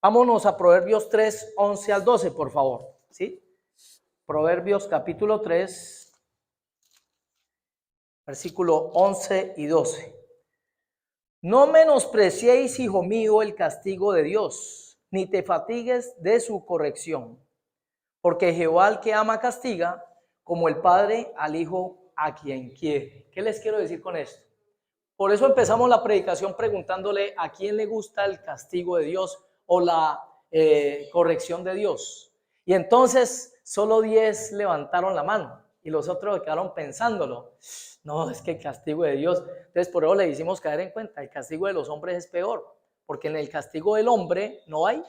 Vámonos a Proverbios 3, 11 al 12, por favor, ¿sí? Proverbios capítulo 3, versículo 11 y 12. No menospreciéis, hijo mío, el castigo de Dios, ni te fatigues de su corrección, porque Jehová al que ama castiga, como el padre al hijo a quien quiere. ¿Qué les quiero decir con esto? Por eso empezamos la predicación preguntándole a quién le gusta el castigo de Dios o la corrección de Dios. Y entonces solo 10 levantaron la mano y los otros quedaron pensándolo. No, es que el castigo de Dios. Entonces por eso le hicimos caer en cuenta, el castigo de los hombres es peor, porque en el castigo del hombre no hay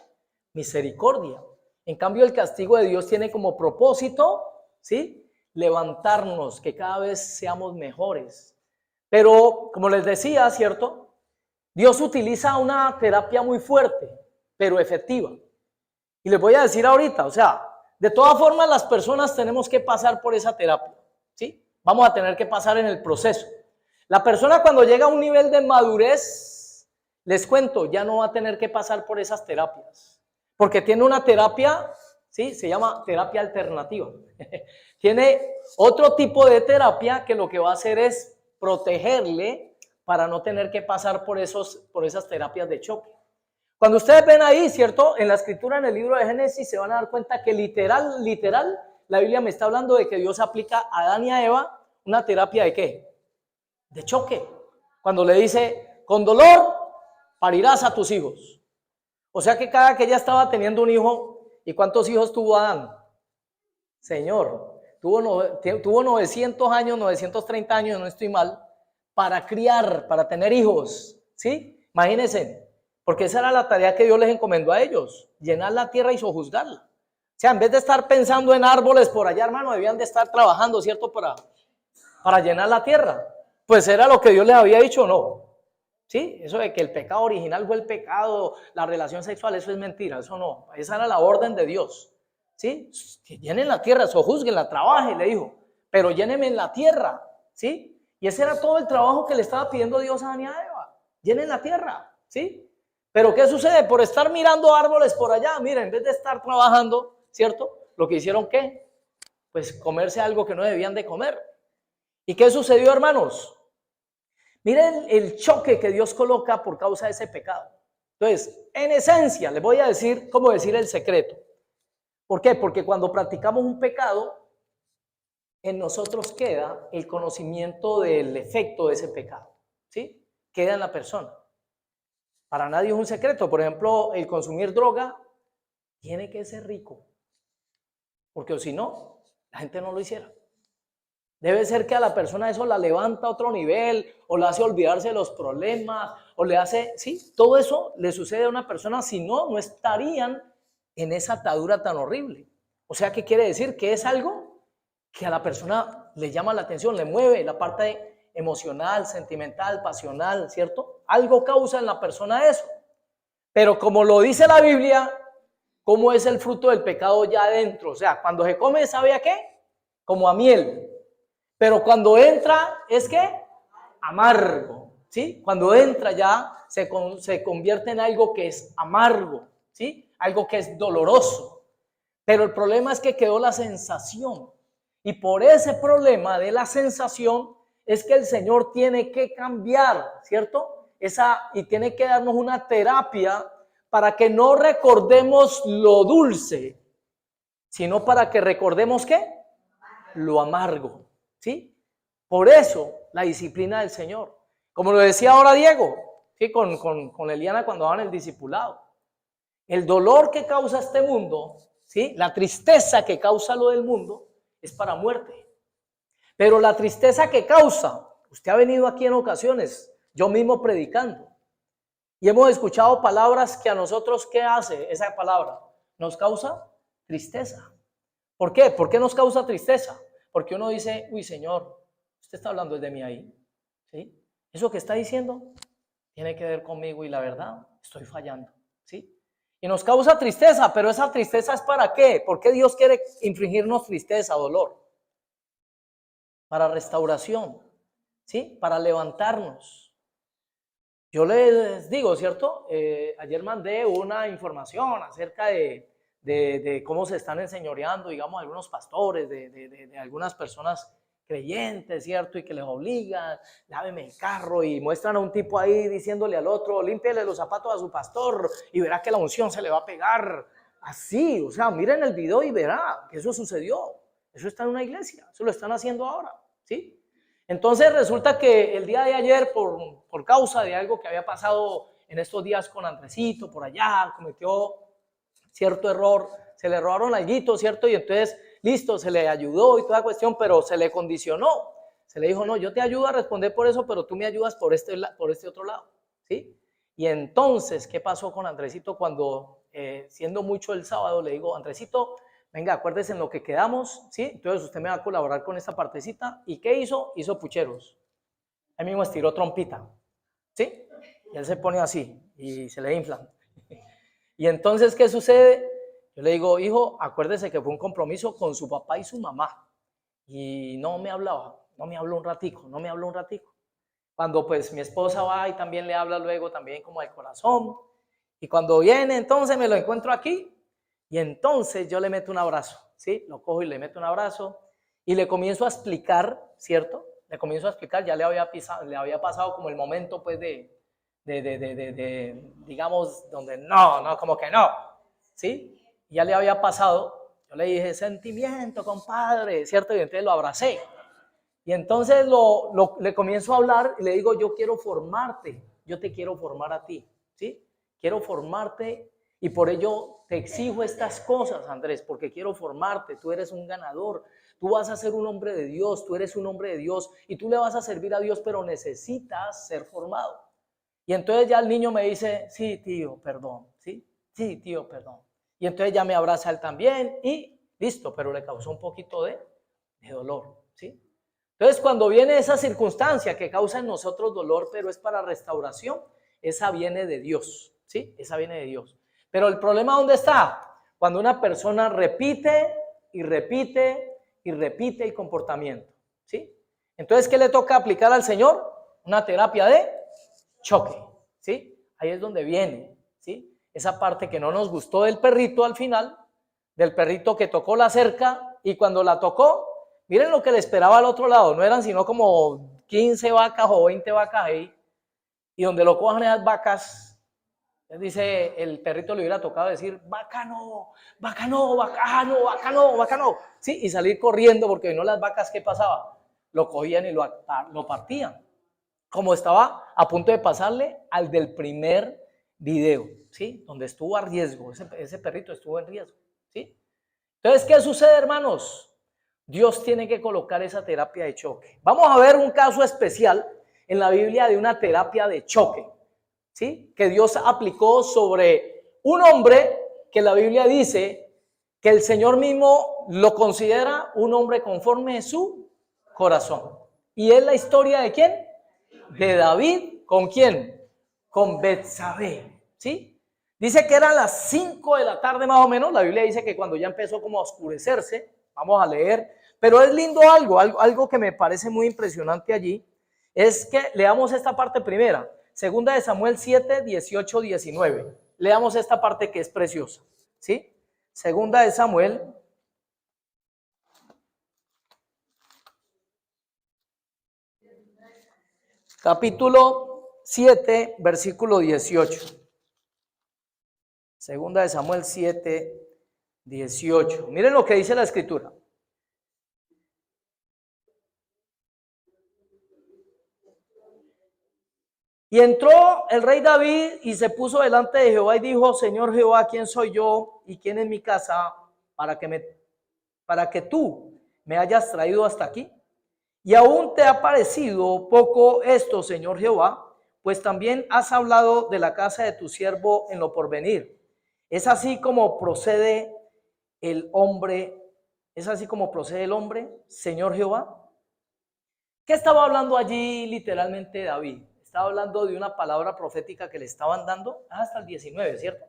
misericordia. En cambio el castigo de Dios tiene como propósito, ¿sí?, levantarnos, que cada vez seamos mejores. Pero, como les decía, ¿cierto?, Dios utiliza una terapia muy fuerte, pero efectiva. Y les voy a decir ahorita, o sea, de todas formas las personas tenemos que pasar por esa terapia, ¿sí? Vamos a tener que pasar en el proceso. La persona cuando llega a un nivel de madurez, les cuento, ya no va a tener que pasar por esas terapias, porque tiene una terapia, ¿sí? Se llama terapia alternativa. Tiene otro tipo de terapia que lo que va a hacer es protegerle para no tener que pasar por esas terapias de choque. Cuando ustedes ven ahí, ¿cierto? En la escritura, en el libro de Génesis, se van a dar cuenta que literal, la Biblia me está hablando de que Dios aplica a Adán y a Eva una terapia ¿de qué? De choque. Cuando le dice, con dolor parirás a tus hijos. O sea que cada que ella estaba teniendo un hijo, ¿y cuántos hijos tuvo Adán? Señor, tuvo 900 años, 930 años, no estoy mal, para criar, para tener hijos, ¿sí? Imagínense. Porque esa era la tarea que Dios les encomendó a ellos, llenar la tierra y sojuzgarla. O sea, en vez de estar pensando en árboles por allá, hermano, debían de estar trabajando, ¿cierto? Para llenar la tierra. Pues era lo que Dios les había dicho, ¿no? ¿Sí? Eso de que el pecado original fue el pecado, la relación sexual, eso es mentira, eso no. Esa era la orden de Dios, ¿sí? Que llenen la tierra, sojuzguenla, trabajen, le dijo. Pero llénenme en la tierra, ¿sí? Y ese era todo el trabajo que le estaba pidiendo Dios a Adán y a Eva. Llenen la tierra, ¿sí? Pero ¿qué sucede? Por estar mirando árboles por allá, miren, en vez de estar trabajando, ¿cierto? Lo que hicieron, ¿qué? Pues comerse algo que no debían de comer. ¿Y qué sucedió, hermanos? Miren el choque que Dios coloca por causa de ese pecado. Entonces, en esencia, les voy a decir cómo decir el secreto. ¿Por qué? Porque cuando practicamos un pecado, en nosotros queda el conocimiento del efecto de ese pecado, ¿sí? Queda en la persona. Para nadie es un secreto. Por ejemplo, el consumir droga tiene que ser rico. Porque si no, la gente no lo hiciera. Debe ser que a la persona eso la levanta a otro nivel, o la hace olvidarse de los problemas, o le hace, sí, todo eso le sucede a una persona, si no, no estarían en esa atadura tan horrible. O sea, ¿qué quiere decir? Que es algo que a la persona le llama la atención, le mueve la parte emocional, sentimental, pasional, ¿cierto? Algo causa en la persona eso. Pero como lo dice la Biblia, ¿cómo es el fruto del pecado ya adentro? O sea, cuando se come, ¿sabe a qué? Como a miel. Pero cuando entra, ¿es qué? Amargo, ¿sí? Cuando entra ya se convierte en algo que es amargo, ¿sí? Algo que es doloroso. Pero el problema es que quedó la sensación. Y por ese problema de la sensación es que el Señor tiene que cambiar, ¿cierto? Y tiene que darnos una terapia para que no recordemos lo dulce, sino para que recordemos ¿qué? Lo amargo, ¿sí? Por eso la disciplina del Señor. Como lo decía ahora Diego, ¿sí? Con Eliana cuando daban el discipulado. El dolor que causa este mundo, ¿sí? La tristeza que causa lo del mundo es para muerte. Pero la tristeza que causa, usted ha venido aquí en ocasiones, yo mismo predicando, y hemos escuchado palabras que a nosotros, ¿qué hace esa palabra? Nos causa tristeza. ¿Por qué? ¿Por qué nos causa tristeza? Porque uno dice, uy, Señor, usted está hablando desde mí ahí, ¿sí? Eso que está diciendo tiene que ver conmigo y la verdad, estoy fallando, ¿sí? Y nos causa tristeza, pero esa tristeza ¿es para qué? ¿Por qué Dios quiere infligirnos tristeza, dolor? Para restauración, ¿sí? Para levantarnos. Yo les digo, ¿cierto? Ayer mandé una información acerca de cómo se están enseñoreando, digamos, algunos pastores, de algunas personas creyentes, ¿cierto? Y que les obligan, láveme el carro, y muestran a un tipo ahí diciéndole al otro, límpiele los zapatos a su pastor y verá que la unción se le va a pegar. Así, o sea, miren el video y verá que eso sucedió. Eso está en una iglesia, eso lo están haciendo ahora, ¿sí? Entonces resulta que el día de ayer, por causa de algo que había pasado en estos días con Andresito, por allá, cometió cierto error, se le robaron alguito, ¿cierto? Y entonces, listo, se le ayudó y toda cuestión, pero se le condicionó. Se le dijo, no, yo te ayudo a responder por eso, pero tú me ayudas por este otro lado, ¿sí? Y entonces, ¿qué pasó con Andresito cuando, siendo mucho el sábado, le digo, Andresito, venga, acuérdese en lo que quedamos, ¿sí? Entonces usted me va a colaborar con esta partecita. ¿Y qué hizo? Hizo pucheros. Él mismo estiró trompita, ¿sí? Y él se pone así y se le inflan. Y entonces, ¿qué sucede? Yo le digo, hijo, acuérdese que fue un compromiso con su papá y su mamá. Y no me hablaba, no me habló un ratico. Cuando pues mi esposa va y también le habla luego, también como del corazón. Y cuando viene, entonces me lo encuentro aquí. Y entonces yo le meto un abrazo, ¿sí? Lo cojo y le meto un abrazo y le comienzo a explicar, ¿cierto? Le comienzo a explicar, ya le había pasado como el momento, pues, digamos, donde no, como que no, ¿sí? Ya le había pasado, yo le dije, sentimiento, compadre, ¿cierto? Y entonces lo abracé. Y entonces le comienzo a hablar y le digo, yo quiero formarte, yo te quiero formar a ti, ¿sí? Quiero formarte y por ello te exijo estas cosas, Andrés, porque quiero formarte, tú eres un ganador, tú vas a ser un hombre de Dios, tú eres un hombre de Dios y tú le vas a servir a Dios, pero necesitas ser formado. Y entonces ya el niño me dice, sí, tío, perdón, ¿sí? Sí, tío, perdón. Y entonces ya me abraza él también y listo, pero le causó un poquito de dolor, ¿sí? Entonces, cuando viene esa circunstancia que causa en nosotros dolor, pero es para restauración, esa viene de Dios, ¿sí? Esa viene de Dios. Pero el problema, ¿dónde está? Cuando una persona repite y repite y repite el comportamiento, ¿sí? Entonces, ¿qué le toca aplicar al Señor? Una terapia de choque, ¿sí? Ahí es donde viene, ¿sí? Esa parte que no nos gustó del perrito al final, del perrito que tocó la cerca y cuando la tocó, miren lo que le esperaba al otro lado, no eran sino como 15 vacas o 20 vacas ahí, y donde lo cojan esas vacas, dice, el perrito le hubiera tocado decir, vaca no, vaca no, vaca no, vaca no, vaca no, sí, y salir corriendo porque no las vacas, ¿qué pasaba? Lo cogían y lo partían, como estaba a punto de pasarle al del primer video, ¿sí? Donde estuvo a riesgo, ese perrito estuvo en riesgo, ¿sí? Entonces, ¿qué sucede, hermanos? Dios tiene que colocar esa terapia de choque. Vamos a ver un caso especial en la Biblia de una terapia de choque, ¿sí? Que Dios aplicó sobre un hombre que la Biblia dice que el Señor mismo lo considera un hombre conforme a su corazón. ¿Y es la historia de quién? De David. ¿Con quién? Con Betsabé, ¿sí? Dice que eran las 5 de la tarde más o menos. La Biblia dice que cuando ya empezó como a oscurecerse, vamos a leer, pero es lindo algo que me parece muy impresionante allí, es que leamos esta parte primera, segunda de Samuel 7, 18, 19. Leamos esta parte que es preciosa, ¿sí? Segunda de Samuel, capítulo 7, versículo 18. Segunda de Samuel 7, 18. Miren lo que dice la escritura. Y entró el rey David y se puso delante de Jehová y dijo, Señor Jehová, ¿quién soy yo y quién es mi casa para que tú me hayas traído hasta aquí? Y aún te ha parecido poco esto, Señor Jehová, pues también has hablado de la casa de tu siervo en lo porvenir. Es así como procede el hombre, Señor Jehová. ¿Qué estaba hablando allí literalmente David? Estaba hablando de una palabra profética que le estaban dando hasta el 19, ¿cierto?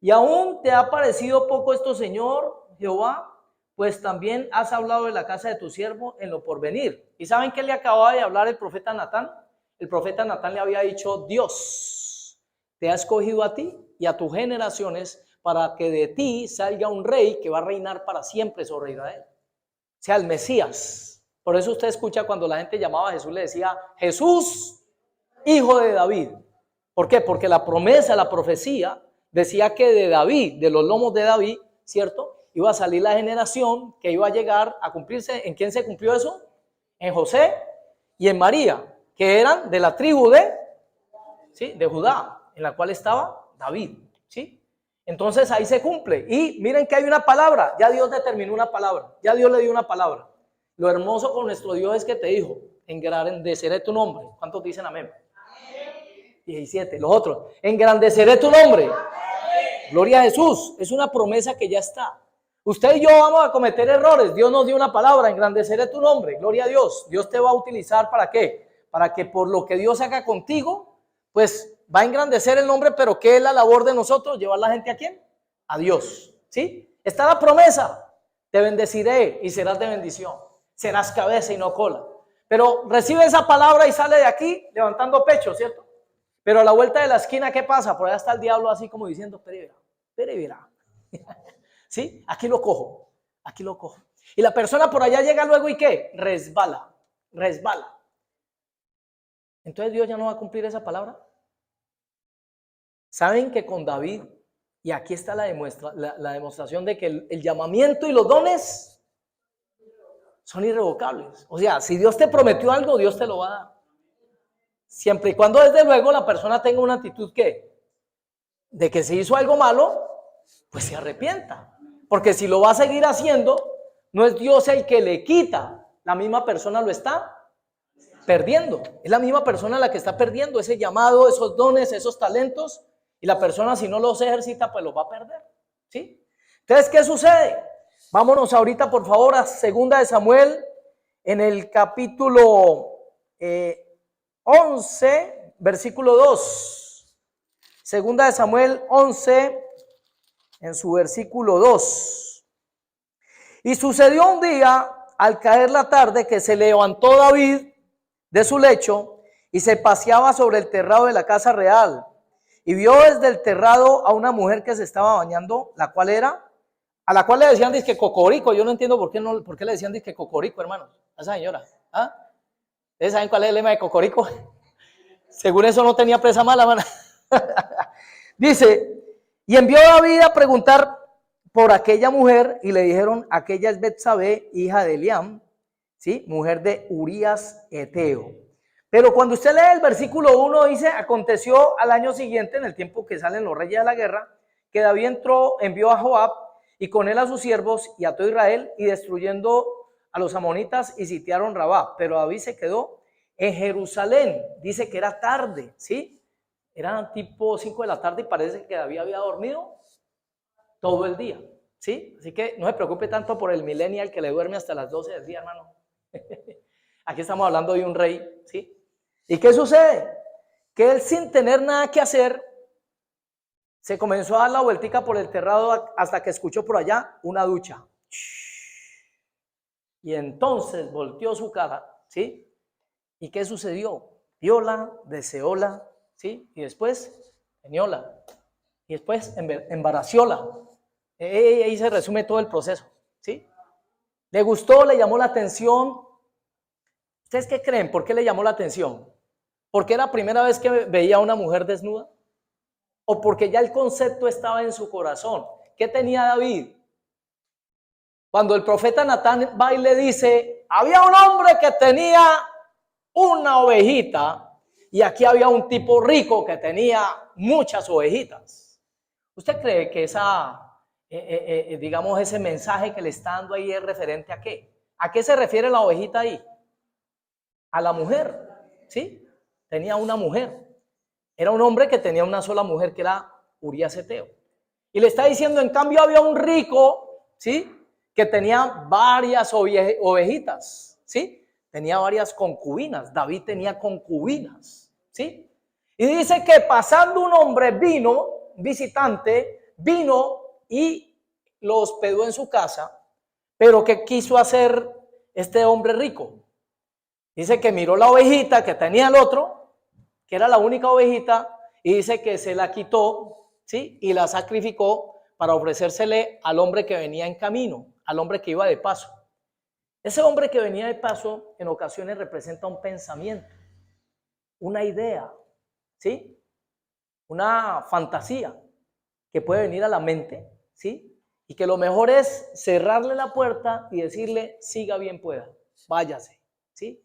Y aún te ha parecido poco esto, Señor Jehová, pues también has hablado de la casa de tu siervo en lo porvenir. ¿Y saben qué le acababa de hablar el profeta Natán? El profeta Natán le había dicho, Dios te ha escogido a ti y a tus generaciones para que de ti salga un rey que va a reinar para siempre sobre Israel. O sea, el Mesías. Por eso usted escucha cuando la gente llamaba a Jesús, le decía, Jesús, hijo de David. ¿Por qué? Porque la promesa, la profecía, decía que de David, de los lomos de David, ¿cierto? Iba a salir la generación que iba a llegar a cumplirse. ¿En quién se cumplió eso? En José y en María, que eran de la tribu de Judá, en la cual estaba David, ¿sí? Entonces ahí se cumple. Y miren que hay una palabra, ya Dios determinó una palabra, ya Dios le dio una palabra. Lo hermoso con nuestro Dios es que te dijo, engrandeceré tu nombre. ¿Cuántos dicen amén? 17, los otros, engrandeceré tu nombre. Amén. Gloria a Jesús, es una promesa que ya está. Usted y yo vamos a cometer errores, Dios nos dio una palabra, engrandeceré tu nombre, gloria a Dios. Dios te va a utilizar ¿para qué? Para que por lo que Dios haga contigo, pues va a engrandecer el nombre, pero ¿qué es la labor de nosotros? ¿Llevar la gente a quién? A Dios, ¿sí? Está la promesa, te bendeciré y serás de bendición, serás cabeza y no cola. Pero recibe esa palabra y sale de aquí levantando pecho, ¿cierto? Pero a la vuelta de la esquina, ¿qué pasa? Por allá está el diablo así como diciendo, pero verá. ¿Sí? Aquí lo cojo, aquí lo cojo. Y la persona por allá llega luego y ¿qué? Resbala, resbala. Entonces Dios ya no va a cumplir esa palabra. ¿Saben que con David, y aquí está la demostración de que el llamamiento y los dones son irrevocables? O sea, si Dios te prometió algo, Dios te lo va a dar. Siempre y cuando desde luego la persona tenga una actitud ¿qué? De que si hizo algo malo, pues se arrepienta. Porque si lo va a seguir haciendo, no es Dios el que le quita, la misma persona lo está perdiendo. Es la misma persona la que está perdiendo ese llamado, esos dones, esos talentos, y la persona si no los ejercita, pues los va a perder. ¿Sí? Entonces, ¿qué sucede? Vámonos ahorita, por favor, a 2 de Samuel, en el capítulo 11, versículo 2. 2 de Samuel 11, en su versículo 2. Y sucedió un día, al caer la tarde, que se levantó David de su lecho y se paseaba sobre el terrado de la casa real. Y vio desde el terrado a una mujer que se estaba bañando, a la cual le decían disque cocorico. Yo no entiendo por qué le decían disque cocorico, hermanos, a esa señora. ¿Ah? ¿Ustedes saben cuál es el lema de cocorico? Según eso no tenía presa mala, mano. Dice, y envió a David a preguntar por aquella mujer, y le dijeron, aquella es Betsabé, hija de Eliam, ¿sí? Mujer de Urías Eteo. Pero cuando usted lee el versículo 1, dice, aconteció al año siguiente, en el tiempo que salen los reyes de la guerra, que David envió a Joab, y con él a sus siervos, y a todo Israel, y destruyendo a los amonitas, y sitiaron Rabá. Pero David se quedó en Jerusalén. Dice que era tarde, ¿sí? Eran tipo 5 de la tarde, y parece que David había dormido todo el día, ¿sí? Así que no se preocupe tanto por el millennial que le duerme hasta las 12 del día, hermano. Aquí estamos hablando de un rey, ¿sí? ¿Y qué sucede? Que él, sin tener nada que hacer, se comenzó a dar la vueltica por el terrado hasta que escuchó por allá una ducha. Y entonces volteó su cara, ¿sí? ¿Y qué sucedió? Viola, deseóla, ¿sí? Y después, tenióla. Y después, embaracióla. Ahí se resume todo el proceso, ¿sí? Le gustó, le llamó la atención. ¿Ustedes qué creen? ¿Por qué le llamó la atención? ¿Porque era la primera vez que veía a una mujer desnuda? ¿O porque ya el concepto estaba en su corazón? ¿Qué tenía David? Cuando el profeta Natán va y le dice, había un hombre que tenía una ovejita y aquí había un tipo rico que tenía muchas ovejitas. ¿Usted cree que digamos, ese mensaje que le está dando ahí es referente a qué? ¿A qué se refiere la ovejita ahí? A la mujer, ¿sí? Tenía una mujer. Era un hombre que tenía una sola mujer, que era Urías Eteo. Y le está diciendo, en cambio había un rico, ¿sí? Que tenía varias ovejitas, ¿sí? Tenía varias concubinas. David tenía concubinas, ¿sí? Y dice que pasando un hombre un visitante, vino y lo hospedó en su casa. Pero ¿qué quiso hacer este hombre rico? Dice que miró la ovejita que tenía el otro, que era la única ovejita, y dice que se la quitó, ¿sí? Y la sacrificó para ofrecérsele al hombre que venía en camino, al hombre que iba de paso. Ese hombre que venía de paso en ocasiones representa un pensamiento, una idea, ¿sí? Una fantasía que puede venir a la mente, ¿sí? Y que lo mejor es cerrarle la puerta y decirle, siga bien pueda, váyase, ¿sí?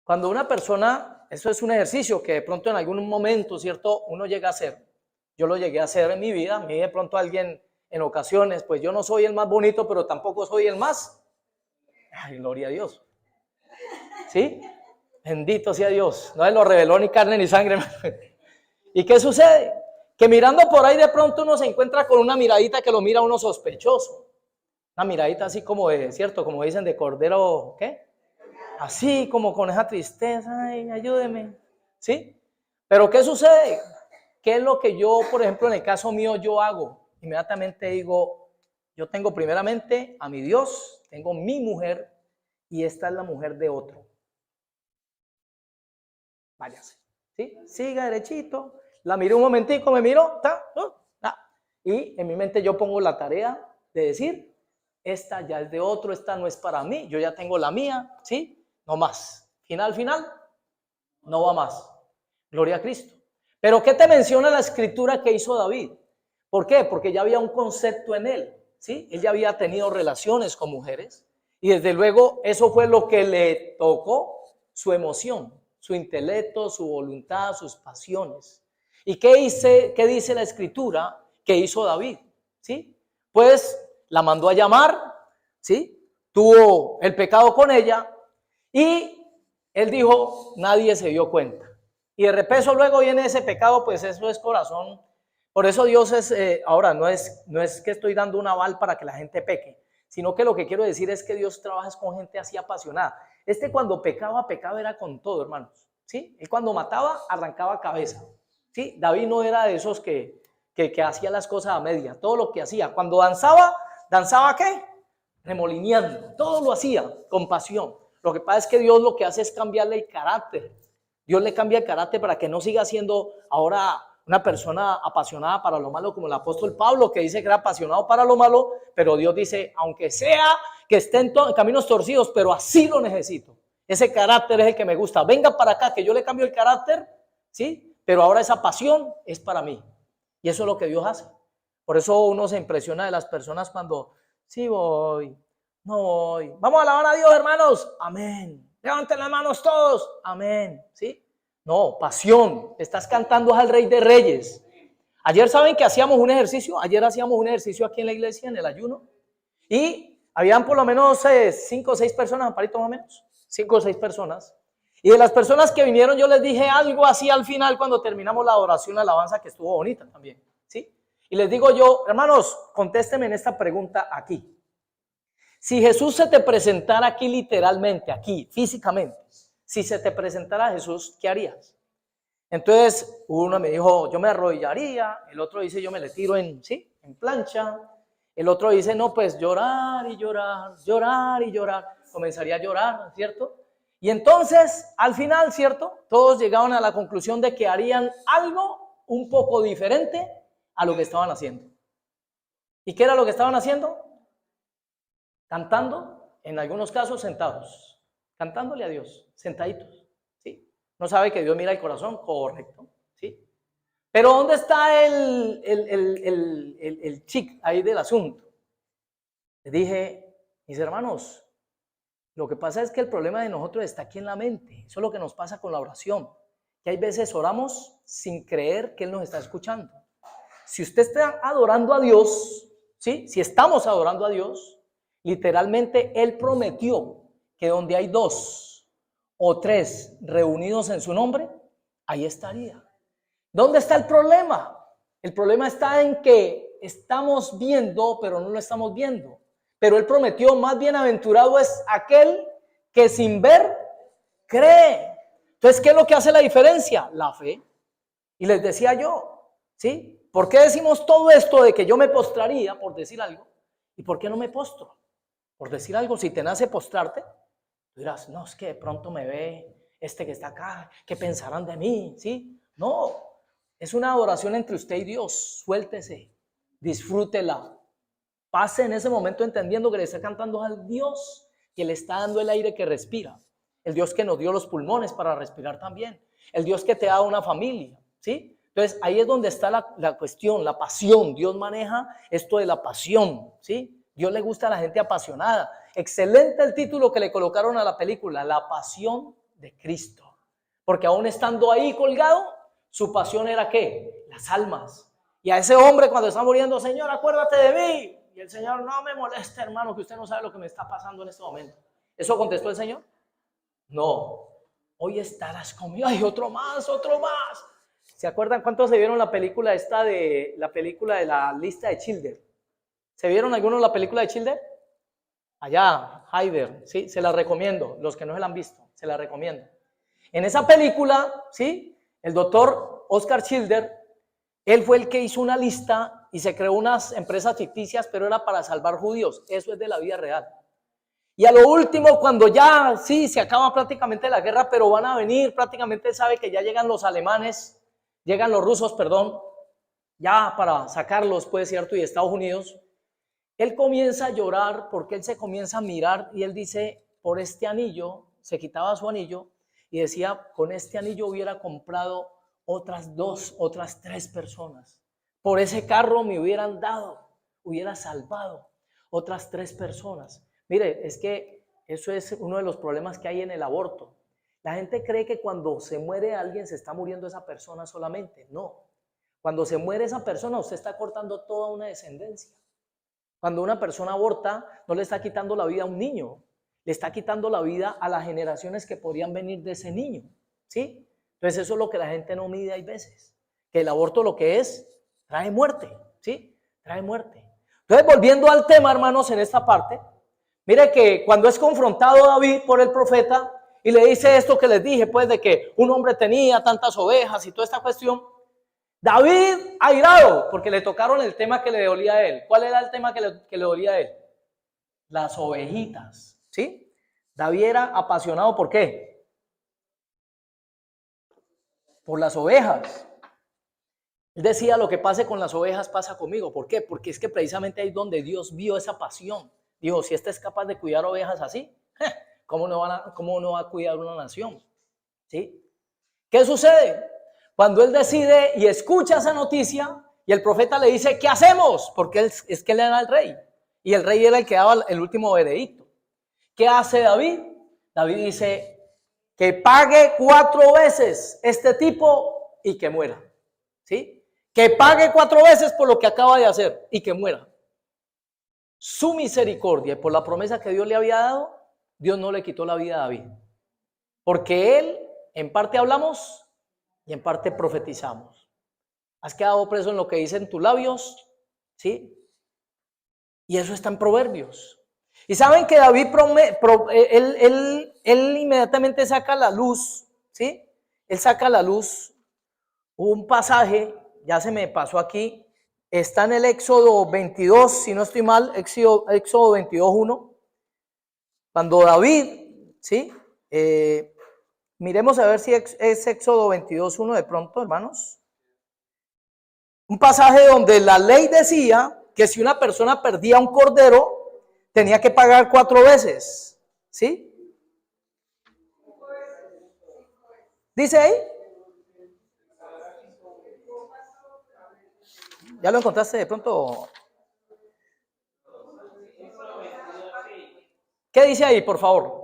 Cuando una persona, eso es un ejercicio que de pronto en algún momento, ¿cierto? Uno llega a hacer. Yo lo llegué a hacer en mi vida. A mí de pronto alguien en ocasiones, pues yo no soy el más bonito, pero tampoco soy el más. Ay, gloria a Dios. ¿Sí? Bendito sea Dios. No se lo reveló ni carne ni sangre. ¿Y qué sucede? Que mirando por ahí de pronto uno se encuentra con una miradita que lo mira uno sospechoso. Una miradita así como de, ¿cierto? Como dicen de cordero, ¿qué? Así como con esa tristeza, ay, ayúdeme, ¿sí? Pero ¿qué sucede? ¿Qué es lo que yo, por ejemplo, en el caso mío, yo hago? Inmediatamente digo, yo tengo primeramente a mi Dios, tengo mi mujer y esta es la mujer de otro. Váyase, ¿sí? Siga derechito, la miré un momentico, me miró, Y en mi mente yo pongo la tarea de decir, esta ya es de otro, esta no es para mí, yo ya tengo la mía, ¿sí? No más. Final, no va más. Gloria a Cristo. Pero ¿qué te menciona la escritura que hizo David? ¿Por qué? Porque ya había un concepto en él, ¿sí? Él ya había tenido relaciones con mujeres y desde luego eso fue lo que le tocó su emoción, su intelecto, su voluntad, sus pasiones. ¿Y qué dice la escritura que hizo David? ¿Sí? Pues la mandó a llamar, ¿sí? Tuvo el pecado con ella y él dijo, nadie se dio cuenta. Y de repeso luego viene ese pecado, pues eso es corazón. Por eso Dios es, ahora no es que estoy dando un aval para que la gente peque, sino que lo que quiero decir es que Dios trabaja con gente así apasionada. Cuando pecaba era con todo, hermanos, ¿sí? Él cuando mataba, arrancaba cabeza, ¿sí? David no era de esos que hacía las cosas a media, todo lo que hacía. Cuando ¿danzaba qué? Remolineando, todo lo hacía con pasión. Lo que pasa es que Dios lo que hace es cambiarle el carácter. Dios le cambia el carácter para que no siga siendo ahora una persona apasionada para lo malo como el apóstol Pablo, que dice que era apasionado para lo malo, pero Dios dice, aunque sea que esté en caminos torcidos, pero así lo necesito. Ese carácter es el que me gusta. Venga para acá, que yo le cambio el carácter, ¿sí? Pero ahora esa pasión es para mí. Y eso es lo que Dios hace. Por eso uno se impresiona de las personas cuando, sí voy, no voy. Vamos a alabar a Dios, hermanos. Amén. Levanten las manos todos. Amén. ¿Sí? No, pasión. Estás cantando al Rey de Reyes. Ayer saben que hacíamos un ejercicio. Ayer hacíamos un ejercicio aquí en la iglesia, en el ayuno. Y habían por lo menos 5 o 6 personas, Amparito, más o menos. 5 o 6 personas. Y de las personas que vinieron, yo les dije algo así al final cuando terminamos la adoración, la alabanza, que estuvo bonita también. ¿Sí? Y les digo yo, hermanos, contéstenme en esta pregunta aquí. Si Jesús se te presentara aquí literalmente, aquí, físicamente, si se te presentara Jesús, ¿qué harías? Entonces, uno me dijo, yo me arrodillaría, el otro dice, yo me le tiro en plancha, el otro dice, no, pues llorar y llorar, llorar y llorar, comenzaría a llorar, ¿cierto? Y entonces, al final, ¿cierto? Todos llegaban a la conclusión de que harían algo un poco diferente a lo que estaban haciendo. ¿Y qué era lo que estaban haciendo? Cantando, en algunos casos sentados, cantándole a Dios, sentaditos, ¿sí? No sabe que Dios mira el corazón, correcto, ¿sí? Pero ¿dónde está el chic ahí del asunto? Les dije, mis hermanos, lo que pasa es que el problema de nosotros está aquí en la mente. Eso es lo que nos pasa con la oración, que hay veces oramos sin creer que Él nos está escuchando. Si usted está adorando a Dios, ¿sí? Si estamos adorando a Dios, literalmente Él prometió que donde hay 2 o 3 reunidos en su nombre, ahí estaría. ¿Dónde está el problema? El problema está en que estamos viendo, pero no lo estamos viendo. Pero Él prometió, más bienaventurado es aquel que sin ver cree. Entonces, ¿qué es lo que hace la diferencia? La fe. Y les decía yo, ¿sí? ¿Por qué decimos todo esto de que yo me postraría, por decir algo? ¿Y por qué no me postro? Por decir algo, si te nace postrarte, tú dirás, no, es que de pronto me ve este que está acá, ¿qué pensarán de mí? ¿Sí? No, es una adoración entre usted y Dios, suéltese, disfrútela, pase en ese momento entendiendo que le está cantando al Dios que le está dando el aire que respira, el Dios que nos dio los pulmones para respirar también, el Dios que te da una familia, ¿sí? Entonces ahí es donde está la cuestión, la pasión. Dios maneja esto de la pasión, ¿sí? Dios le gusta a la gente apasionada. Excelente el título que le colocaron a la película, La Pasión de Cristo. Porque aún estando ahí colgado, su pasión era ¿qué? Las almas. Y a ese hombre cuando está muriendo, Señor, acuérdate de mí. Y el Señor, no me moleste, hermano, que usted no sabe lo que me está pasando en este momento. ¿Eso contestó el Señor? No. Hoy estarás conmigo. Ay, otro más, otro más. ¿Se acuerdan cuántos se vieron la película de la lista de Schindler? ¿Se vieron algunos la película de Schindler? Allá, Heider, sí, se la recomiendo. Los que no se la han visto, se la recomiendo. En esa película, sí, el doctor Oscar Schindler, él fue el que hizo una lista y se creó unas empresas ficticias, pero era para salvar judíos. Eso es de la vida real. Y a lo último, cuando ya, sí, se acaba prácticamente la guerra, pero van a venir, prácticamente sabe que ya llegan los alemanes, llegan los rusos, perdón, ya para sacarlos, pues, ¿cierto? Y Estados Unidos, él comienza a llorar porque él se comienza a mirar y él dice, por este anillo, se quitaba su anillo y decía, con este anillo hubiera comprado otras 2, otras 3 personas. Por ese carro me hubieran dado, hubiera salvado otras 3 personas. Mire, es que eso es uno de los problemas que hay en el aborto. La gente cree que cuando se muere alguien se está muriendo esa persona solamente. No. Cuando se muere esa persona, usted está cortando toda una descendencia. Cuando una persona aborta, no le está quitando la vida a un niño, le está quitando la vida a las generaciones que podrían venir de ese niño, ¿sí? Entonces eso es lo que la gente no mide hay veces, que el aborto lo que es, trae muerte, ¿sí? Trae muerte. Entonces volviendo al tema, hermanos, en esta parte, mire que cuando es confrontado David por el profeta y le dice esto que les dije, pues de que un hombre tenía tantas ovejas y toda esta cuestión, David airado, porque le tocaron el tema que le dolía a él. ¿Cuál era el tema que le dolía a él? Las ovejitas, ¿sí? David era apasionado, ¿por qué? Por las ovejas. Él decía, lo que pase con las ovejas pasa conmigo. ¿Por qué? Porque es que precisamente ahí es donde Dios vio esa pasión. Dijo, si este es capaz de cuidar ovejas así, ¿cómo no va a cuidar una nación? ¿Sí? ¿Qué sucede? Cuando él decide y escucha esa noticia y el profeta le dice, ¿qué hacemos? Porque es que él era el rey y el rey era el que daba el último veredicto. ¿Qué hace David? David dice, que pague 4 veces este tipo y que muera. ¿Sí? Que pague 4 veces por lo que acaba de hacer y que muera. Su misericordia y por la promesa que Dios le había dado, Dios no le quitó la vida a David. Porque él, en parte hablamos y en parte profetizamos. Has quedado preso en lo que dicen tus labios, ¿sí? Y eso está en Proverbios. Y saben que David, él inmediatamente saca a la luz, ¿sí? Él saca a la luz un pasaje, ya se me pasó aquí, está en el Éxodo 22, si no estoy mal, Éxodo 22:1. Cuando David, ¿sí? Miremos a ver si es Éxodo 22:1 de pronto, hermanos. Un pasaje donde la ley decía que si una persona perdía un cordero, tenía que pagar 4 veces. ¿Sí? ¿Dice ahí? ¿Ya lo encontraste de pronto? ¿Qué dice ahí, por favor?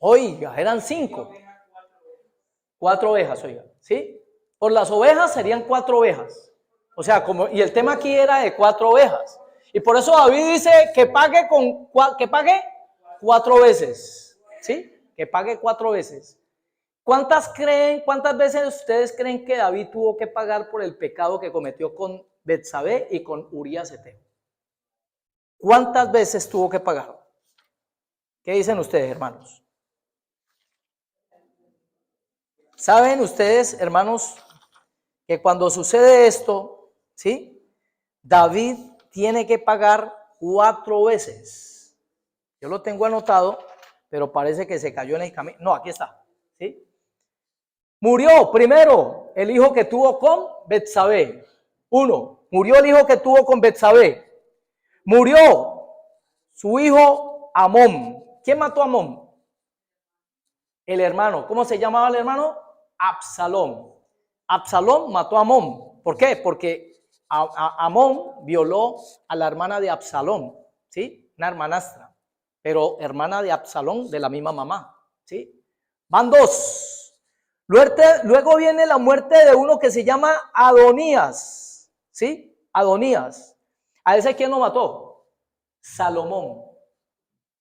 Oiga, eran 5. 4 ovejas, oiga, ¿sí? Por las ovejas serían 4 ovejas. O sea, y el tema aquí era de 4 ovejas. Y por eso David dice que pague 4 veces, ¿sí? Que pague 4 veces. ¿Cuántas veces ustedes creen que David tuvo que pagar por el pecado que cometió con Betsabé y con Urías Eteo? ¿Cuántas veces tuvo que pagar? ¿Qué dicen ustedes, hermanos? ¿Saben ustedes, hermanos, que cuando sucede esto, ¿sí? David tiene que pagar 4 veces. Yo lo tengo anotado, pero parece que se cayó en el camino. No, aquí está, ¿sí? Murió primero el hijo que tuvo con Betsabé. 1. Murió el hijo que tuvo con Betsabé. Murió su hijo Amón. ¿Quién mató a Amón? El hermano. ¿Cómo se llamaba el hermano? Absalón. Absalón mató a Amón. ¿Por qué? Porque Amón violó a la hermana de Absalón, ¿sí? Una hermanastra, pero hermana de Absalón de la misma mamá, ¿sí? Van 2. Luego viene la muerte de uno que se llama Adonías, ¿sí? Adonías. ¿A ese quién lo mató? Salomón.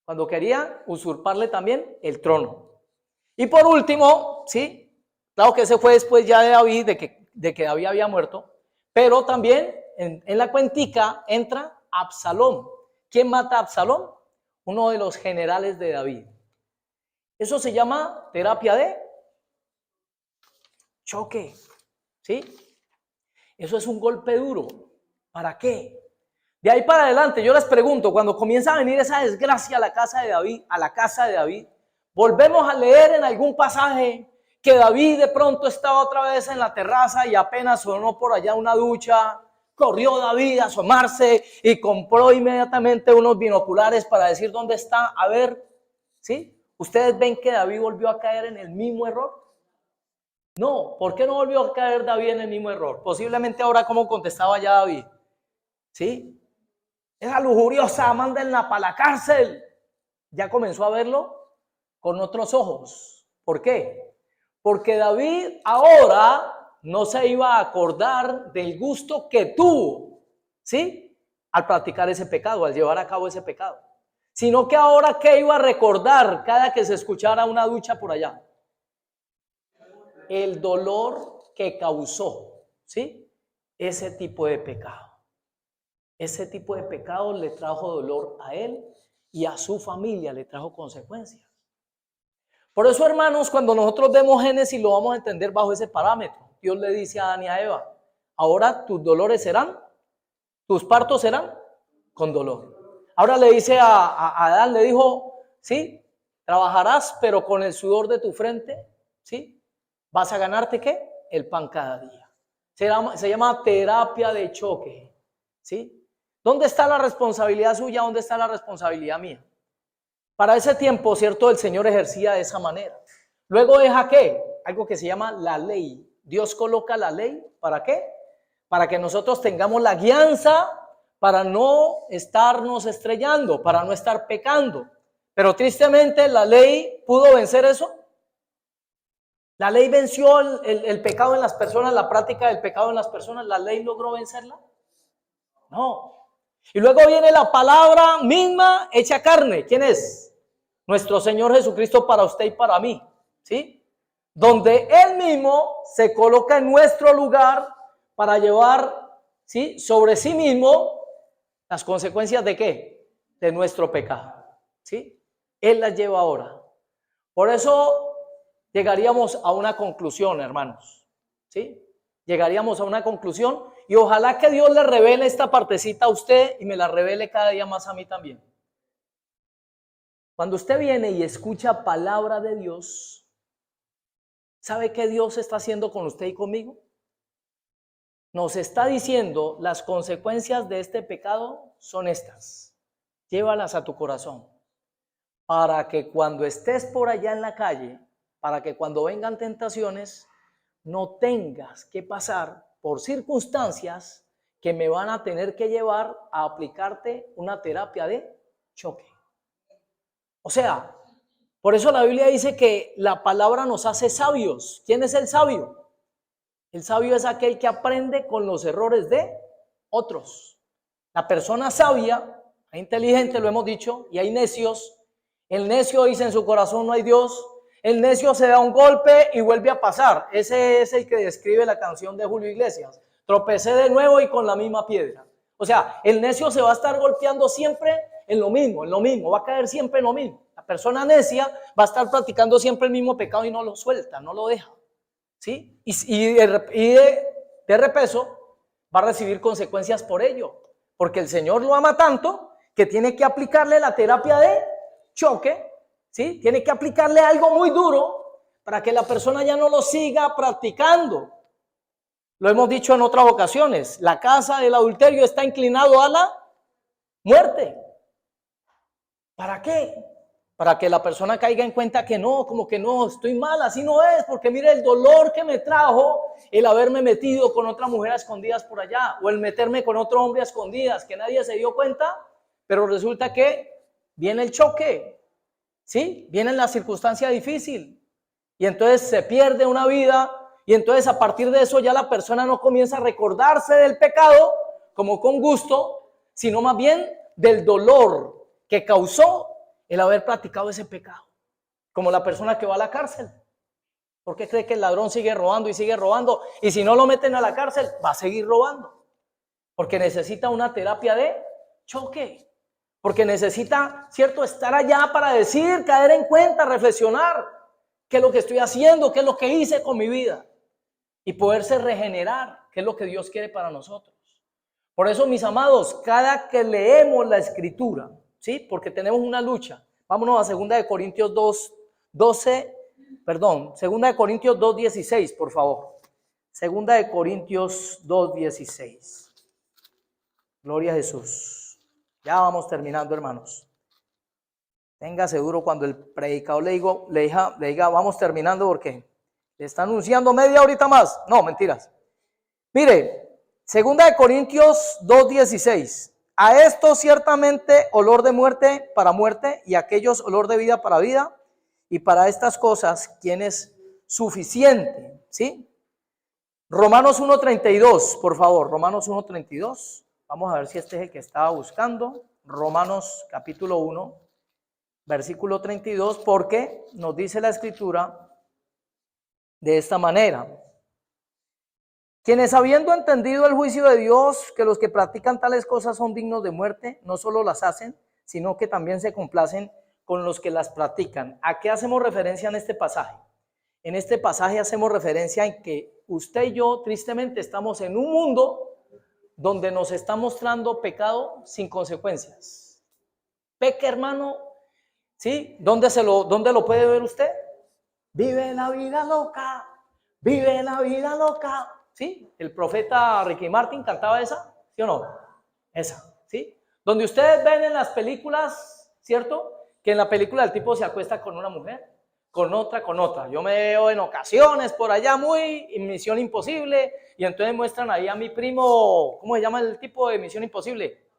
Cuando quería usurparle también el trono. Y por último, ¿sí? Claro que ese fue después ya de David, de que David había muerto, pero también en la cuentica entra Absalón. ¿Quién mata a Absalón? Uno de los generales de David. Eso se llama terapia de choque, ¿sí? Eso es un golpe duro. ¿Para qué? De ahí para adelante, yo les pregunto, cuando comienza a venir esa desgracia a la casa de David, volvemos a leer en algún pasaje que David de pronto estaba otra vez en la terraza y apenas sonó por allá una ducha, corrió David a asomarse y compró inmediatamente unos binoculares para decir dónde está. A ver, ¿sí? ¿Ustedes ven que David volvió a caer en el mismo error? No, ¿por qué no volvió a caer David en el mismo error? Posiblemente ahora, ¿cómo contestaba ya David? ¿Sí? Esa lujuriosa, mándenla para la cárcel. Ya comenzó a verlo con otros ojos. ¿Por qué? Porque David ahora no se iba a acordar del gusto que tuvo, ¿sí? Al practicar ese pecado, al llevar a cabo ese pecado. Sino que ahora, ¿qué iba a recordar cada que se escuchara una ducha por allá? El dolor que causó, ¿sí? Ese tipo de pecado. Ese tipo de pecado le trajo dolor a él y a su familia, le trajo consecuencias. Por eso, hermanos, cuando nosotros vemos Génesis, lo vamos a entender bajo ese parámetro. Dios le dice a Adán y a Eva, ahora tus dolores serán, tus partos serán con dolor. Ahora le dice a Adán, le dijo, ¿sí? Trabajarás, pero con el sudor de tu frente, ¿sí? ¿Vas a ganarte qué? El pan cada día. Se llama terapia de choque, ¿sí? ¿Dónde está la responsabilidad suya? ¿Dónde está la responsabilidad mía? Para ese tiempo, ¿cierto? El Señor ejercía de esa manera. Luego deja ¿qué? Algo que se llama la ley. Dios coloca la ley, ¿para qué? Para que nosotros tengamos la guianza, para no estarnos estrellando, para no estar pecando. Pero tristemente, ¿la ley pudo vencer eso? ¿La ley venció el pecado en las personas, la práctica del pecado en las personas? ¿La ley logró vencerla? No. Y luego viene la palabra misma hecha carne. ¿Quién es? Nuestro Señor Jesucristo para usted y para mí, ¿sí? Donde Él mismo se coloca en nuestro lugar para llevar, ¿sí? Sobre sí mismo las consecuencias ¿de qué? De nuestro pecado, ¿sí? Él las lleva ahora. Por eso llegaríamos a una conclusión, hermanos, ¿sí? Llegaríamos a una conclusión y ojalá que Dios le revele esta partecita a usted y me la revele cada día más a mí también. Cuando usted viene y escucha palabra de Dios, ¿sabe qué Dios está haciendo con usted y conmigo? Nos está diciendo las consecuencias de este pecado son estas. Llévalas a tu corazón para que cuando estés por allá en la calle, para que cuando vengan tentaciones, no tengas que pasar por circunstancias que me van a tener que llevar a aplicarte una terapia de choque. O sea, por eso la Biblia dice que la palabra nos hace sabios. ¿Quién es el sabio? El sabio es aquel que aprende con los errores de otros. La persona sabia, hay inteligente, lo hemos dicho, y hay necios. El necio dice en su corazón no hay Dios. El necio se da un golpe y vuelve a pasar. Ese es el que describe la canción de Julio Iglesias. Tropecé de nuevo y con la misma piedra. O sea, el necio se va a estar golpeando siempre en lo mismo, va a caer siempre en lo mismo. La persona necia va a estar practicando siempre el mismo pecado y no lo suelta, no lo deja, ¿sí? Y de repeso va a recibir consecuencias por ello, porque el Señor lo ama tanto que tiene que aplicarle la terapia de choque, ¿sí? Tiene que aplicarle algo muy duro para que la persona ya no lo siga practicando. Lo hemos dicho en otras ocasiones, la casa del adulterio está inclinado a la muerte. ¿Para qué? Para que la persona caiga en cuenta que no, como que no, estoy mal, así no es, porque mire el dolor que me trajo el haberme metido con otra mujer a escondidas por allá, o el meterme con otro hombre a escondidas, que nadie se dio cuenta, pero resulta que viene el choque, ¿sí? Viene la circunstancia difícil, y entonces se pierde una vida, y entonces a partir de eso ya la persona no comienza a recordarse del pecado como con gusto, sino más bien del dolor que causó el haber practicado ese pecado. Como la persona que va a la cárcel. ¿Por qué cree que el ladrón sigue robando y sigue robando? Y si no lo meten a la cárcel, va a seguir robando. Porque necesita una terapia de choque. Porque necesita, ¿cierto?, estar allá para decir, caer en cuenta, reflexionar. ¿Qué es lo que estoy haciendo? ¿Qué es lo que hice con mi vida? Y poderse regenerar, que es lo que Dios quiere para nosotros. Por eso, mis amados, cada que leemos la Escritura, ¿sí? Porque tenemos una lucha. Vámonos a 2 Corintios 2, Segunda de Corintios 2:16, por favor. Segunda de Corintios 2:16. Gloria a Jesús. Ya vamos terminando, hermanos. Téngase duro cuando el predicador le diga, vamos terminando, porque le está anunciando media horita más. No, mentiras. Mire, segunda de Corintios 2:16. A esto ciertamente olor de muerte para muerte, y a aquellos olor de vida para vida, y para estas cosas, ¿quién es suficiente? ¿Sí? Romanos 1:32, por favor, Romanos 1:32. Vamos a ver si este es el que estaba buscando. Romanos capítulo 1, versículo 32, porque nos dice la escritura de esta manera: quienes habiendo entendido el juicio de Dios, que los que practican tales cosas son dignos de muerte, no solo las hacen, sino que también se complacen con los que las practican. ¿A qué hacemos referencia en este pasaje? En este pasaje hacemos referencia en que usted y yo tristemente estamos en un mundo donde nos está mostrando pecado sin consecuencias. Peque, hermano, ¿sí? ¿Dónde lo puede ver usted? Vive la vida loca, vive la vida loca. ¿Sí? El profeta Ricky Martin cantaba esa, ¿sí o no? Esa, ¿sí? Donde ustedes ven en las películas, ¿cierto? Que en la película el tipo se acuesta con una mujer, con otra. Yo me veo en ocasiones por allá muy en Misión Imposible, y entonces muestran ahí a mi primo, ¿cómo se llama el tipo de Misión Imposible?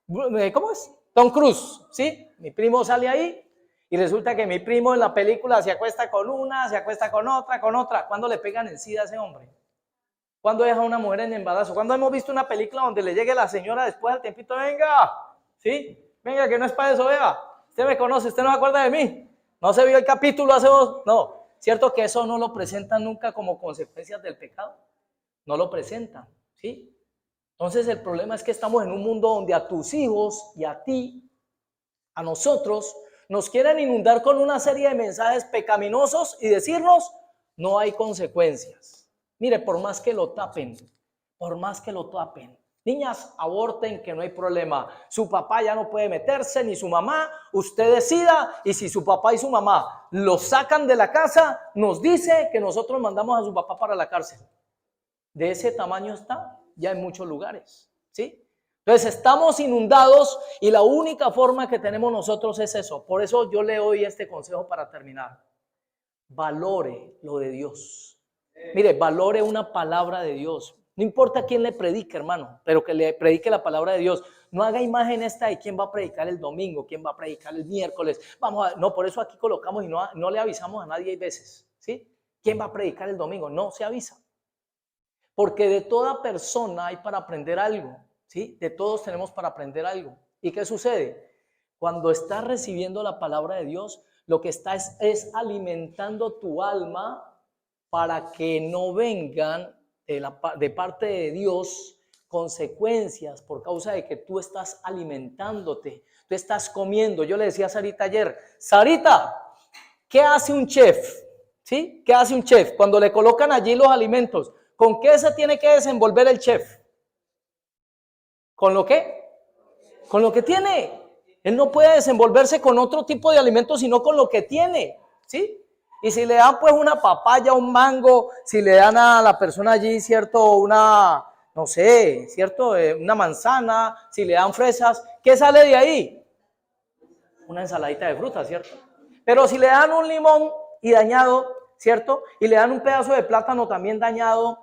¿Cómo es? Tom Cruise, ¿sí? Mi primo sale ahí y resulta que mi primo en la película se acuesta con una, se acuesta con otra. ¿Cuándo le pegan el SIDA a ese hombre? ¿Cuándo deja a una mujer en embarazo? ¿Cuándo hemos visto una película donde le llegue la señora después del tiempito? Venga, ¿sí? Venga, que no es para eso, vea. Usted me conoce, usted no se acuerda de mí. No se vio el capítulo hace dos. No, cierto que eso no lo presentan nunca como consecuencias del pecado. No lo presentan, ¿sí? Entonces el problema es que estamos en un mundo donde a tus hijos y a ti, a nosotros, nos quieren inundar con una serie de mensajes pecaminosos y decirnos, no hay consecuencias. Mire, por más que lo tapen, niñas, aborten, que no hay problema. Su papá ya no puede meterse, ni su mamá, usted decida, y si su papá y su mamá lo sacan de la casa, nos dice que nosotros mandamos a su papá para la cárcel. De ese tamaño está ya en muchos lugares, ¿sí? Entonces estamos inundados y la única forma que tenemos nosotros es eso. Por eso yo le doy este consejo para terminar. Valore lo de Dios. Mire, valore una palabra de Dios. No importa quién le predique, hermano, pero que le predique la palabra de Dios. No haga imagen esta de quién va a predicar el domingo, quién va a predicar el miércoles. No, por eso aquí colocamos y no le avisamos a nadie hay veces, ¿sí? ¿Quién va a predicar el domingo? No se avisa. Porque de toda persona hay para aprender algo, ¿sí? De todos tenemos para aprender algo. ¿Y qué sucede? Cuando estás recibiendo la palabra de Dios, lo que está es alimentando tu alma para que no vengan de parte de Dios consecuencias por causa de que tú estás alimentándote, tú estás comiendo. Yo le decía a Sarita ayer, Sarita, ¿qué hace un chef? ¿Sí? ¿Qué hace un chef? Cuando le colocan allí los alimentos, ¿con qué se tiene que desenvolver el chef? ¿Con lo qué? Con lo que tiene. Él no puede desenvolverse con otro tipo de alimentos, sino con lo que tiene, ¿sí? Y si le dan pues una papaya, un mango, si le dan a la persona allí, ¿cierto? Una, no sé, ¿cierto? Una manzana, si le dan fresas, ¿qué sale de ahí? Una ensaladita de frutas, ¿cierto? Pero si le dan un limón y dañado, ¿cierto? Y le dan un pedazo de plátano también dañado,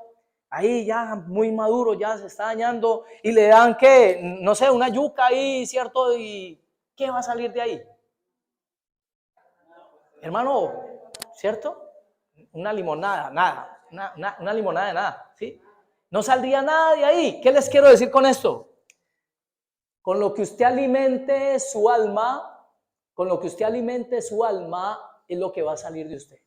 ahí ya muy maduro, ya se está dañando, y le dan, ¿qué? No sé, una yuca ahí, ¿cierto? ¿Y qué va a salir de ahí? Hermano, ¿cierto? Una limonada, nada, una limonada de nada, ¿sí? No saldría nada de ahí. ¿Qué les quiero decir con esto? Con lo que usted alimente su alma, es lo que va a salir de usted.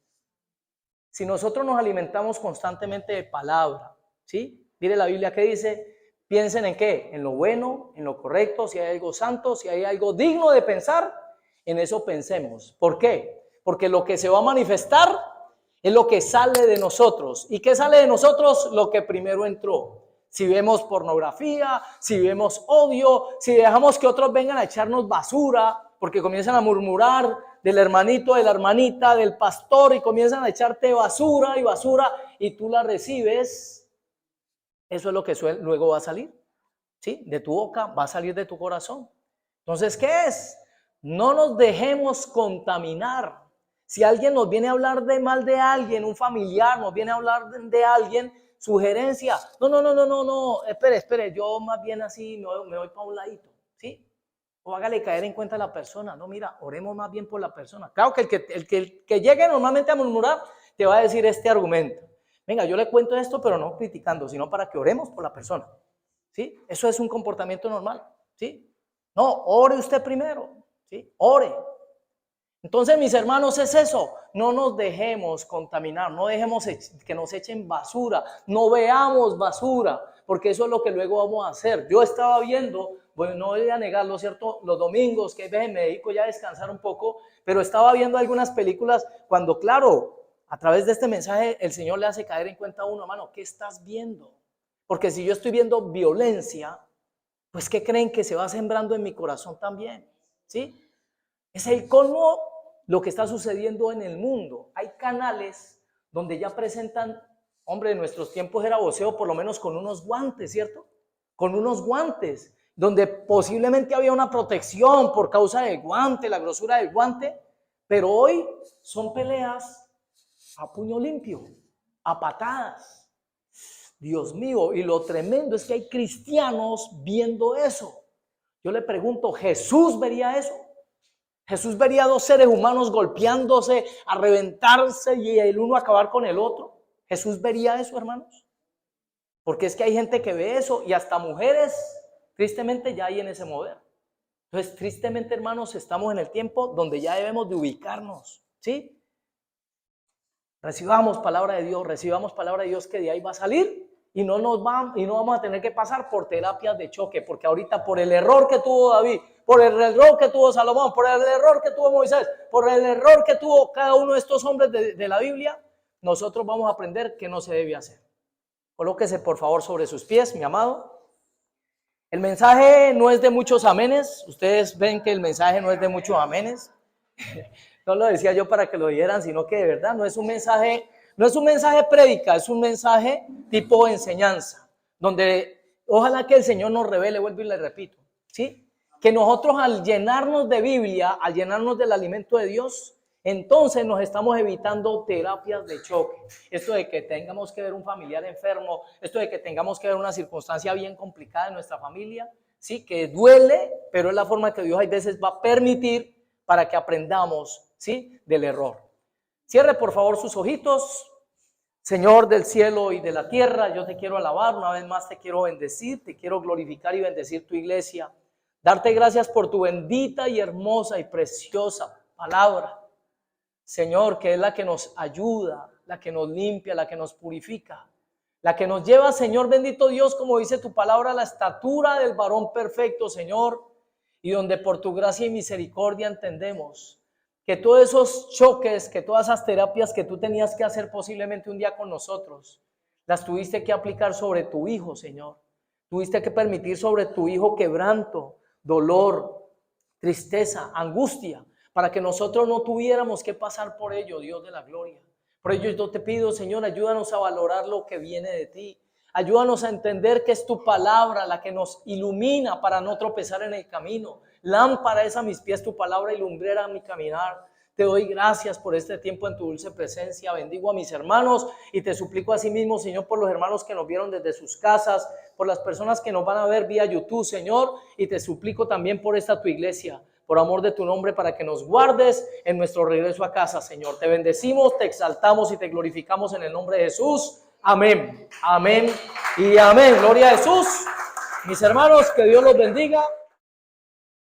Si nosotros nos alimentamos constantemente de palabra, ¿sí? Mire la Biblia que dice, piensen en qué, en lo bueno, en lo correcto, si hay algo santo, si hay algo digno de pensar, en eso pensemos. ¿Por qué? Porque lo que se va a manifestar es lo que sale de nosotros. ¿Y qué sale de nosotros? Lo que primero entró. Si vemos pornografía, si vemos odio, si dejamos que otros vengan a echarnos basura, porque comienzan a murmurar del hermanito, de la hermanita, del pastor y comienzan a echarte basura y basura y tú la recibes, eso es lo que luego va a salir, ¿sí? De tu boca, va a salir de tu corazón. Entonces, ¿qué es? No nos dejemos contaminar. Si alguien nos viene a hablar de mal de alguien, un familiar nos viene a hablar de alguien, sugerencia, no, espere, yo más bien así me voy para un ladito, ¿sí? O hágale caer en cuenta a la persona, no, mira, oremos más bien por la persona. Claro que el que llegue normalmente a murmurar te va a decir este argumento, venga, yo le cuento esto, pero no criticando, sino para que oremos por la persona, ¿sí? Eso es un comportamiento normal, ¿sí? No, ore usted primero, ¿sí? Ore. Entonces, mis hermanos, es eso, no nos dejemos contaminar, no dejemos que nos echen basura, no veamos basura, porque eso es lo que luego vamos a hacer. Yo estaba viendo, bueno, no voy a negarlo, ¿cierto? Los domingos, que a veces me dedico ya a descansar un poco, pero estaba viendo algunas películas cuando, claro, a través de este mensaje el Señor le hace caer en cuenta a uno, hermano, ¿qué estás viendo? Porque si yo estoy viendo violencia, pues ¿qué creen que se va sembrando en mi corazón también? ¿Sí? Es el colmo lo que está sucediendo en el mundo. Hay canales donde ya presentan, hombre, en nuestros tiempos era voceo por lo menos con unos guantes, ¿cierto? Con unos guantes, donde posiblemente había una protección por causa del guante, la grosura del guante, pero hoy son peleas a puño limpio, a patadas. Dios mío, y lo tremendo es que hay cristianos viendo eso. Yo le pregunto, ¿Jesús vería eso? Jesús vería a dos seres humanos golpeándose, a reventarse y el uno acabar con el otro. ¿Jesús vería eso, hermanos? Porque es que hay gente que ve eso y hasta mujeres, tristemente, ya hay en ese modelo. Entonces, tristemente, hermanos, estamos en el tiempo donde ya debemos de ubicarnos, ¿sí? Recibamos palabra de Dios que de ahí va a salir y no vamos a tener que pasar por terapias de choque, porque ahorita por el error que tuvo David, por el error que tuvo Salomón, por el error que tuvo Moisés, por el error que tuvo cada uno de estos hombres de la Biblia, nosotros vamos a aprender qué no se debe hacer. Colóquese por favor sobre sus pies, mi amado. El mensaje no es de muchos amenes, ustedes ven que el mensaje no es de muchos amenes. No lo decía yo para que lo oyeran, sino que de verdad no es un mensaje prédica, es un mensaje tipo enseñanza, donde ojalá que el Señor nos revele, vuelvo y le repito, ¿sí? Que nosotros al llenarnos de Biblia, al llenarnos del alimento de Dios, entonces nos estamos evitando terapias de choque. Esto de que tengamos que ver un familiar enfermo, esto de que tengamos que ver una circunstancia bien complicada en nuestra familia, sí, que duele, pero es la forma que Dios a veces va a permitir para que aprendamos, ¿sí?, del error. Cierre por favor sus ojitos. Señor del cielo y de la tierra, yo te quiero alabar, una vez más te quiero bendecir, te quiero glorificar y bendecir tu iglesia. Darte gracias por tu bendita y hermosa y preciosa palabra, Señor, que es la que nos ayuda, la que nos limpia, la que nos purifica, la que nos lleva, Señor bendito Dios, como dice tu palabra, a la estatura del varón perfecto, Señor, y donde por tu gracia y misericordia entendemos que todos esos choques, que todas esas terapias que tú tenías que hacer posiblemente un día con nosotros, las tuviste que aplicar sobre tu hijo, Señor. Tuviste que permitir sobre tu hijo quebranto, dolor, tristeza, angustia, para que nosotros no tuviéramos que pasar por ello, Dios de la gloria. Por ello yo te pido, Señor, ayúdanos a valorar lo que viene de ti. Ayúdanos a entender que es tu palabra la que nos ilumina para no tropezar en el camino. Lámpara es a mis pies tu palabra y lumbrera a mi caminar. Te doy gracias por este tiempo en tu dulce presencia. Bendigo a mis hermanos y te suplico a sí mismo, Señor, por los hermanos que nos vieron desde sus casas, por las personas que nos van a ver vía YouTube, Señor, y te suplico también por esta tu iglesia, por amor de tu nombre, para que nos guardes en nuestro regreso a casa, Señor. Te bendecimos, te exaltamos y te glorificamos en el nombre de Jesús. Amén, amén y amén. Gloria a Jesús. Mis hermanos, que Dios los bendiga.